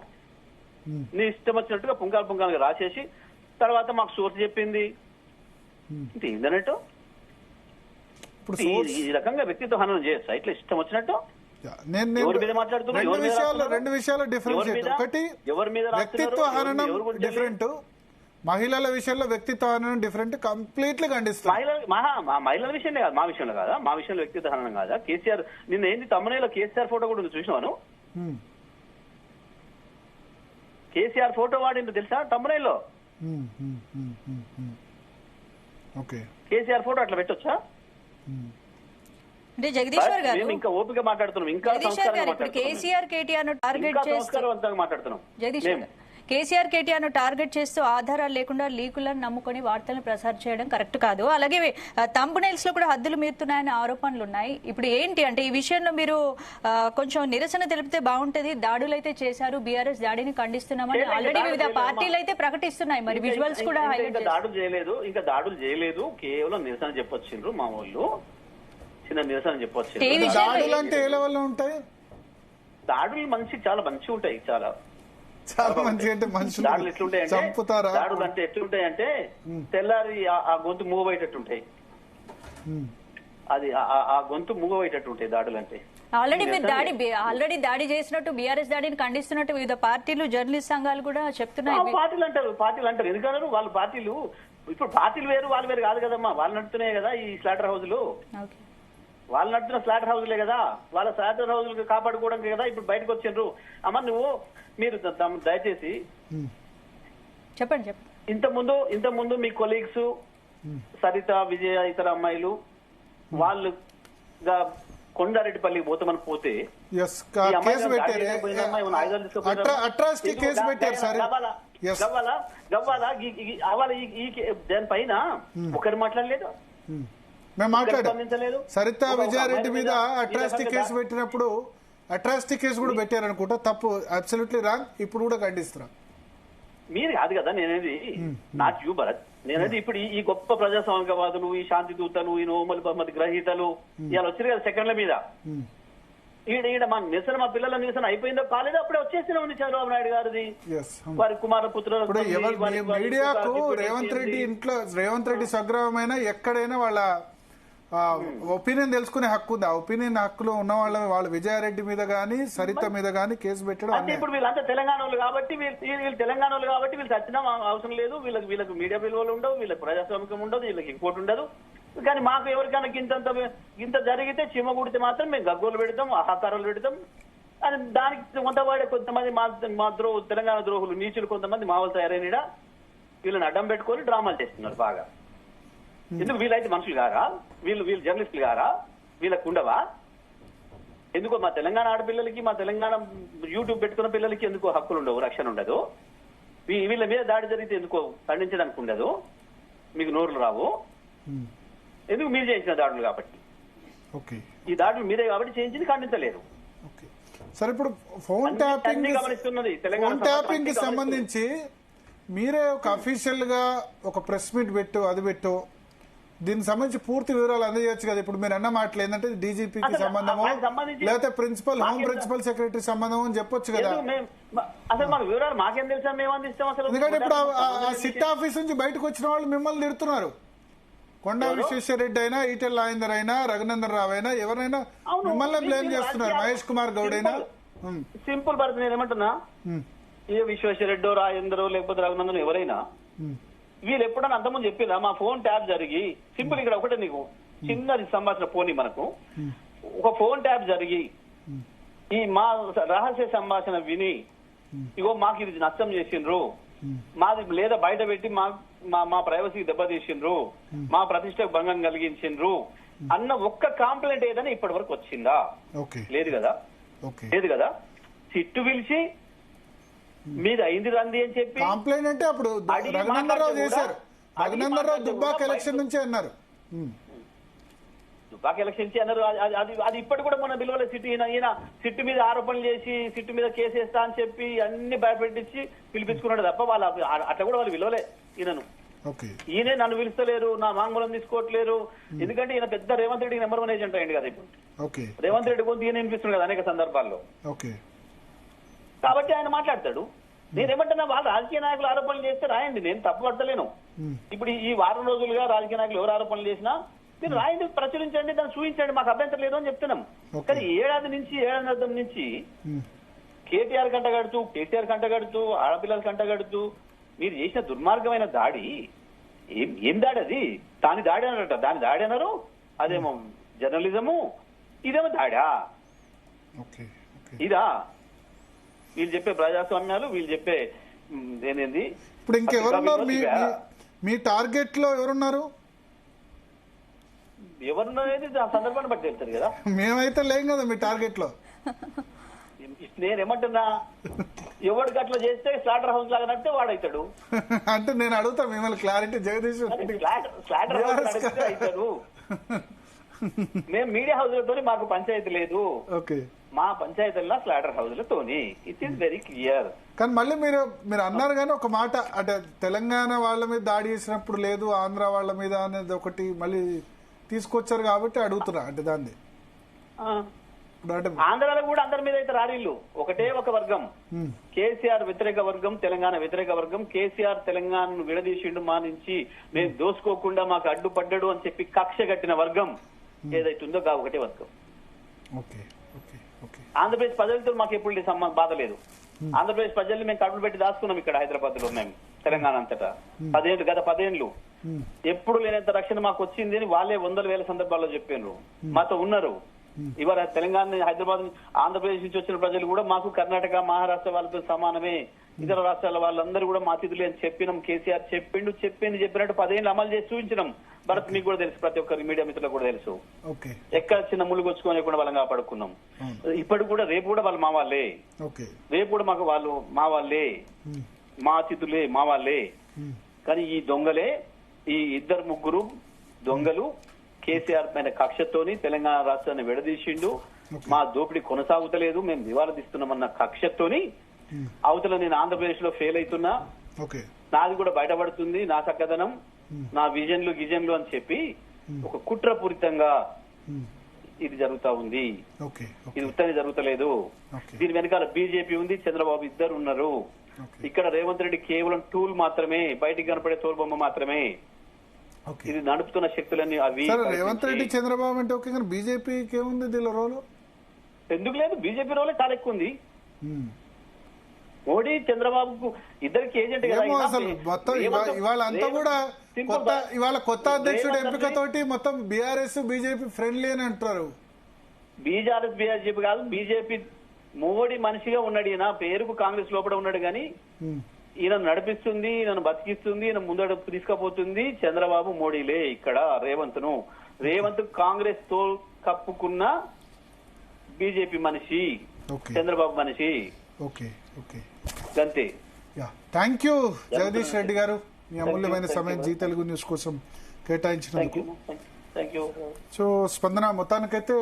[SPEAKER 3] నీ ఇష్టం వచ్చినట్టుగా పుంకాలుగా రాసేసి తర్వాత మాకు సోర్స్ చెప్పింది ఏందన్నట్టు. ఈ రకంగా వ్యక్తిత్వ హననం చేయొచ్చు ఇట్లా ఇష్టం వచ్చినట్టు.
[SPEAKER 2] రెండు విషయాలు డిఫరెన్స్. ఒకటి వ్యక్తిత్వ హననం డిఫరెంట్, మహిళల విషయంలో వ్యక్తిత్వ హననం డిఫరెంట్, కంప్లీట్లీ ఖండిస్తాం.
[SPEAKER 3] మహిళల విషయంలో కాదు, మా విషయంలో కాదా? మా విషయంలో వ్యక్తిత్వ హననం కాదా? కేసీఆర్ నిన్న ఏంది తమ్మునేలో కేసీఆర్ ఫోటో కూడా ఉంది, చూసినాను. కేసీఆర్ ఫోటో వాడింది తెలుసా తమ్మునేలో? కేసీఆర్ ఫోటో అట్లా పెట్టొచ్చా?
[SPEAKER 1] అంటే జగదీశ్వర్ గారు
[SPEAKER 3] ఇంకా ఓపిక మాట్లాడుతున్నాం, ఇంకా
[SPEAKER 1] కేసీఆర్ కేటీఆర్ ను టార్గెట్ చేస్తూ
[SPEAKER 3] మాట్లాడుతున్నాం.
[SPEAKER 1] జగదీశ్వర్ గారు కేసీఆర్ కేటీఆర్ ను టార్గెట్ చేస్తూ ఆధారాలు లేకుండా లీకులను నమ్ముకొని వార్తలను ప్రసారం చేయడం కరెక్ట్ కాదు. అలాగే థంబ్నెయిల్స్ లో కూడా హద్దులు మీరుతున్నాయని ఆరోపణలు ఉన్నాయి. ఇప్పుడు ఏంటి అంటే ఈ విషయంలో మీరు కొంచెం నిరసన తెలిపితే బాగుంటది. దాడులు అయితే చేశారు, బీఆర్ఎస్ దాడిని ఖండిస్తున్నామని ఆల్రెడీ వివిధ పార్టీలు అయితే ప్రకటిస్తున్నాయి. మరి విజువల్స్ కూడా
[SPEAKER 3] దాడులు చేయలేదు, కేవలం నిరసన చెప్పొచ్చిండ్రు మా వాళ్ళు. చిన్న నిరసన చెప్పొచ్చు.
[SPEAKER 2] దాడులు అంటే ఏ లెవెల్లో ఉంటాయి?
[SPEAKER 3] దాడులు చాలా మంచిగా ఉంటాయి. చాలా
[SPEAKER 2] చాలా మంచి అంటే మనుషులు
[SPEAKER 3] దాడులు ఎట్లుంటాయంటే
[SPEAKER 2] చంపుతారా
[SPEAKER 3] దాడులు అంటే ఎట్లుంటాయంటే తెల్లారి ఆ గొంతు మూవ్ అయ్యేటట్టు ఉంటాయి. అది ఆ గొంతు మూవ్ అయ్యేటట్టు ఉంటాయి దాడులు అంటే.
[SPEAKER 1] ఆల్రెడీ మీరు ఆల్రెడీ దాడి చేసినట్టు బీఆర్ఎస్ దాడిని ఖండిస్తున్నట్టు వివిధ పార్టీలు జర్నలిస్ట్ సంఘాలు కూడా చెప్తున్నాయి.
[SPEAKER 3] పార్టీలు అంటారు ఎందుకన్నారు వాళ్ళ పార్టీలు. ఇప్పుడు పార్టీలు వేరు వాళ్ళు వేరు కాదు కదమ్మా, వాళ్ళు నడుతున్నాయి కదా ఈ స్లాటర్ హౌస్లు, వాళ్ళు నడుతున్న స్లాటర్ హౌస్లే కదా, వాళ్ళ స్లాటర్ హౌస్లు కాపాడుకోవడానికి కదా ఇప్పుడు బయటకు వచ్చిండ్రు. అమ్మ మీరు దయచేసి
[SPEAKER 1] చెప్పండి.
[SPEAKER 3] ఇంతకుముందు మీ కొలీగ్స్ సరిత విజయ ఇతర అమ్మాయిలు వాళ్ళు కొండారెడ్డిపల్లికి పోతామని పోతే దానిపైన ఒకరు మాట్లాడలేదు,
[SPEAKER 2] మేము మాట్లాడలేదు. సరిత విజయారెడ్డి మీద అట్రాసిటీ కేసు పెట్టినప్పుడు అట్రాసిటీ కేసు కూడా పెట్టారనుకుంటా, తప్పు, అబ్సల్యూట్లీ రాంగ్. ఇప్పుడు కూడా ఖండిస్తున్నా.
[SPEAKER 3] మీరు కాదు కదా నేనేది, నాట్ యూ భరత్, నేనేది ఇప్పుడు ఈ గొప్ప ప్రజాస్వామికవాదులు, ఈ శాంతి దూతలు, ఈ నోమల్ బహుమతి గ్రహీతలు ఇవాళ వచ్చారు కదా సెకండ్ల మీద. ఈడ మా నిరసన, మా పిల్లల నిరసన అయిపోయిందో కాలేదో అప్పుడే వచ్చేస్తూనే ఉంది చంద్రబాబు నాయుడు గారిది, వారి కుమార పుత్రులు.
[SPEAKER 2] మీడియాకు రేవంత్ రెడ్డి స్వగ్రామమైన ఎక్కడైనా వాళ్ళ ఒపీనియన్ తెలుసుకునే హక్కు ఉంది. ఆ ఒపీనియన్ హక్కులో ఉన్న వాళ్ళ విజయారెడ్డి మీద గానీ సరిత మీద గానీ కేసు పెట్టడం
[SPEAKER 3] అంటే ఇప్పుడు వీళ్ళంతా తెలంగాణ వాళ్ళు కాబట్టి వీళ్ళు తెలంగాణ వాళ్ళు కాబట్టి వీళ్ళు చచ్చినా అవసరం లేదు, వీళ్ళకి మీడియా విలువలు ఉండవు, వీళ్ళకి ప్రజాస్వామికం ఉండదు, వీళ్ళకి ఇంకోటి ఉండదు. కానీ మాకు ఎవరికైనా ఇంత జరిగితే చీమ కుడితే మాత్రం మేము గగ్గోలు పెడతాం, ఆహాకారాలు పెడతాం అని దానికి కొంతవాడే కొంతమంది మా తెలంగాణ ద్రోహులు నీచులు కొంతమంది మావలు తయారైన వీళ్ళని అడ్డం పెట్టుకొని డ్రామాలు చేస్తున్నారు బాగా. ఎందుకు వీళ్ళైతే మనుషులు గారా, వీళ్ళు జర్నలిస్టులు గారా, వీళ్ళకు ఉండవా? ఎందుకో మా తెలంగాణ ఆడపిల్లలకి, మా తెలంగాణ యూట్యూబ్ పెట్టుకున్న పిల్లలకి ఎందుకో హక్కులు ఉండవు, రక్షణ ఉండదు? వీళ్ళ మీద దాడి జరిగితే ఎందుకో ఖండించడానికి ఉండదు, మీకు నోరులు రావు. ఎందుకు మీరు చేసిన దాడులు కాబట్టి, ఈ దాడులు మీరే కాబట్టి చేయించింది ఖండించలేరు.
[SPEAKER 2] సరే, ఇప్పుడు ఫోన్ ట్యాపింగ్ కి సంబంధించి మీరే ఒక అఫీషియల్ గా ఒక ప్రెస్ మీట్ పెట్టు దీనికి సంబంధించి పూర్తి వివరాలు అందజేయచ్చు కదా. ఇప్పుడు మీరు అన్న మాటలు ఏంటంటే డీజీపీకి సంబంధమో లేకపోతే హోమ్ ప్రిన్సిపల్ సెక్రటరీ సంబంధం అని చెప్పొచ్చు కదా.
[SPEAKER 3] అసలు మన వివరాలు మాకేం తెలుసా, మేము అందిస్తాం. అసలు
[SPEAKER 2] ఎందుకంటే ఇప్పుడు ఆ సిట్ ఆఫీస్ నుంచి బయటకు వచ్చిన వాళ్ళు మిమ్మల్ని తిడుతున్నారు. కొండా విశ్వేశ్వరరెడ్డి అయినా, ఈటెల రాజేందర్ అయినా, రఘునందన్ రావు అయినా, ఎవరైనా మిమ్మల్ని బ్లేమ్ చేస్తున్నారు. మహేష్ కుమార్ గౌడ్ అయినా.
[SPEAKER 3] సింపుల్ భరత్, నేను ఏమంటున్నా, ఏ విశ్వేశ్వరరెడ్డో రాజేందరో లేకపోతే రఘునందన్ ఎవరైనా వీళ్ళు ఎప్పుడన్నా అంతకుముందు చెప్పినా మా ఫోన్ ట్యాప్ జరిగి, సింపుల్ ఇక్కడ ఒకటే నీకు చిన్నది సంభాషణ పోనీ, మనకు ఒక ఫోన్ ట్యాప్ జరిగి ఈ మా రహస్య సంభాషణ విని ఇగో మాకు ఇది నష్టం చేసిండ్రు, మాది లేదా బయట పెట్టి మా ప్రైవసీకి దెబ్బతీసిండ్రు, మా ప్రతిష్టకు భంగం కలిగించిండ్రు అన్న ఒక్క కాంప్లైంట్ ఏదైనా ఇప్పటి వరకు వచ్చిందా? లేదు కదా. సిట్టు పిలిచి మీద అయింది రంది అని చెప్పి
[SPEAKER 2] కంప్లైంట్ అంటే అప్పుడు రఘునందరావు చేశారు. రఘునందరావు దుబ్బాక ఎలక్షన్ నుంచి అన్నారు,
[SPEAKER 3] దుబ్బాక ఎలక్షన్ నుంచి అన్నారు. అది ఇప్పటి కూడా మన బిల్వల సిట్టు ఈయన సిట్టు మీద ఆరోపణలు చేసి సిట్టు మీద కేసు వేస్తా అని చెప్పి అన్ని భయపెట్టించి పిలిపించుకున్నాడు తప్ప వాళ్ళు అట్లా కూడా వాళ్ళు విలువలే ఈయనను. ఈయనే నన్ను పిలుస్తలేరు, నా వాంగ్మూలం తీసుకోవట్లేరు. ఎందుకంటే ఈయన పెద్ద రేవంత్ రెడ్డి నెంబర్ 1 ఏజెంట్ అయ్యింది కదా. ఇప్పుడు రేవంత్ రెడ్డి కొంత ఈయన వినిపిస్తున్నాడు కదా అనేక సందర్భాల్లో. కాబట్టి ఆయన మాట్లాడతాడు. నేనేమంటున్నా, వాళ్ళు రాజకీయ నాయకులు ఆరోపణలు చేస్తే రాయండి, నేను తప్పు పడతలేను. ఇప్పుడు ఈ వారం రోజులుగా రాజకీయ నాయకులు ఎవరు ఆరోపణలు చేసినా మీరు రాయండి, ప్రచురించండి, దాన్ని చూపించండి, మాకు అభ్యంతరం లేదు అని చెప్తున్నాం. కానీ ఏడాది నుంచి కేటీఆర్ కంటగడుతూ ఆడపిల్లల కంటగడుతూ మీరు చేసిన దుర్మార్గమైన దాడి ఏం దాడి? అది దాని దాడి అన్నట, దాని దాడి అన్నారు. అదేమో జర్నలిజము, ఇదేమో దాడా? ఇదా వీళ్ళు చెప్పే ప్రజాస్వామ్యాలు, వీళ్ళు చెప్పే ఏంది?
[SPEAKER 2] ఇప్పుడు ఇంకెవరున్నారు మీ టార్గెట్ లో? ఎవరున్నారు
[SPEAKER 3] ఎవరున్నది సందర్భాన్ని బట్టి వెళ్తారు కదా.
[SPEAKER 2] మేమైతే లేం కదా మీ టార్గెట్ లో.
[SPEAKER 3] నేనేమంటున్నా, ఎవరికి అట్లా చేస్తే స్లాటర్ హౌస్ లాగా నడితే వాడైతాడు
[SPEAKER 2] అంటే నేను అడుగుతా మిమ్మల్ని క్లారిటీ. జగదీష్
[SPEAKER 3] స్లాటర్ హౌస్ నడిస్తే అవుతాడు. మేము మీడియా హౌస్లతో మాకు పంచాయతీ లేదు. మా పంచాయతీల్లో స్లాటర్ హౌస్లతోని ఇట్ ఈస్ వెరీ క్లియర్.
[SPEAKER 2] కానీ మళ్ళీ మీరు అన్నారు కానీ ఒక మాట, అంటే తెలంగాణ వాళ్ళ మీద దాడి చేసినప్పుడు లేదు, ఆంధ్ర వాళ్ళ మీద అనేది ఒకటి మళ్ళీ తీసుకొచ్చారు కాబట్టి అడుగుతున్నా. అంటే దాన్ని అంటే
[SPEAKER 3] ఆంధ్రాలో కూడా అందరి మీద అయితే రారీళ్ళు ఒకటే ఒక వర్గం. కేసీఆర్ వ్యతిరేక వర్గం, తెలంగాణ వ్యతిరేక వర్గం. కేసీఆర్ తెలంగాణను విడదీసిండు మా నుంచి, మేము దోసుకోకుండా మాకు అడ్డుపడ్డాడు అని చెప్పి కక్ష కట్టిన వర్గం ఏదైతే ఉందో గా ఒకటే వర్గం.
[SPEAKER 2] Okay okay okay.
[SPEAKER 3] ఆంధ్రప్రదేశ్ ప్రజలతో మాకు ఎప్పుడు బాధ లేదు. ఆంధ్రప్రదేశ్ ప్రజల్ని మేము కడుపులు పెట్టి దాచుకున్నాం ఇక్కడ హైదరాబాద్ లో, మేము తెలంగాణ అంతటా గత 10 ఏళ్ళు ఎప్పుడు లేనంత రక్షణ మాకు వచ్చింది అని వాళ్ళే 100,000 సందర్భాల్లో చెప్పారు, మాతో ఉన్నారు. ఇవాళ తెలంగాణ, హైదరాబాద్, ఆంధ్రప్రదేశ్ నుంచి వచ్చిన ప్రజలు కూడా మాకు కర్ణాటక, మహారాష్ట్ర వాళ్ళతో సమానమే, ఇతర రాష్ట్రాల వాళ్ళందరూ కూడా మా అతిథులే అని చెప్పినాం. కేసీఆర్ చెప్పినట్టు 10 ఏళ్ళు అమలు చేసి చూపించినాం. భరత్ మీకు కూడా తెలుసు, ప్రతి ఒక్కరి మీడియా మిత్రులకు కూడా తెలుసు. ఎక్కడ చిన్న ములుగొచ్చుకోని వాళ్ళని కాపాడుకున్నాం. ఇప్పటికి కూడా రేపు కూడా వాళ్ళు మా వాళ్ళే, రేపు కూడా మాకు వాళ్ళు మా వాళ్ళే, మా అతిథులే, మా వాళ్ళే. కానీ ఈ దొంగలే, ఈ 2-3 దొంగలు కేసీఆర్ పైన కక్షతోని తెలంగాణ రాష్ట్రాన్ని విడదీసిండు. మా దోపిడీ కొనసాగుతలేదు, మేము నివారదిస్తున్నామన్న కక్షతోని అవతల నేను ఆంధ్రప్రదేశ్ లో ఫెయిల్ అవుతున్నా, నాది కూడా బయటపడుతుంది, నా చక్కదనం, నా గిజన్లు అని చెప్పి ఒక కుట్రపూరితంగా ఇది జరుగుతా ఉంది. ఇది ఉత్తని జరుగుతలేదు. దీని వెనకాల బీజేపీ ఉంది, చంద్రబాబు ఇద్దరు ఉన్నారు. ఇక్కడ రేవంత్ రెడ్డి కేవలం టూల్ మాత్రమే, బయటికి కనపడే తోలుబొమ్మ మాత్రమే. ఇది నడుపుతున్న శక్తులన్నీ అవి.
[SPEAKER 2] రేవంత్ రెడ్డి, చంద్రబాబు అంటే ఓకే, కానీ బీజేపీకి ఏముంది దీనిలో రోలు?
[SPEAKER 3] ఎందుకు లేదు, బీజేపీ రోలే చాలా ఎక్కువ ఉంది. మోడీ, చంద్రబాబుకు ఇద్దరికి ఏజెంట్ కదా.
[SPEAKER 2] అసలు మొత్తం ఇవాళ అంతా కూడా కొత్త అధ్యక్షుడు ఎంపికతోటి మొత్తం బీఆర్ఎస్ బీజేపీ ఫ్రెండ్లీ అని అంటారు.
[SPEAKER 3] బీజేపీ కాదు, బీజేపీ మోడీ మనిషిగా ఉన్నాడు. ఈయన పేరుకు కాంగ్రెస్ లోపల ఉన్నాడు కానీ ఈయన నడిపిస్తుంది, ఈయన బతికిస్తుంది, ఈయన ముందడు తీసుకుపోతుంది చంద్రబాబు, మోడీలే. ఇక్కడ రేవంత్ కాంగ్రెస్ తో కప్పుకున్న బీజేపీ మనిషి, చంద్రబాబు మనిషి. అంతే.
[SPEAKER 2] థ్యాంక్ యూ జగదీష్ రెడ్డి గారు, మీ అమూల్యమైన సమయం జీ తెలుగు న్యూస్ కోసం కేటాయించినందుకు.
[SPEAKER 3] Thank you.
[SPEAKER 2] సో స్పందన మొత్తానికైతే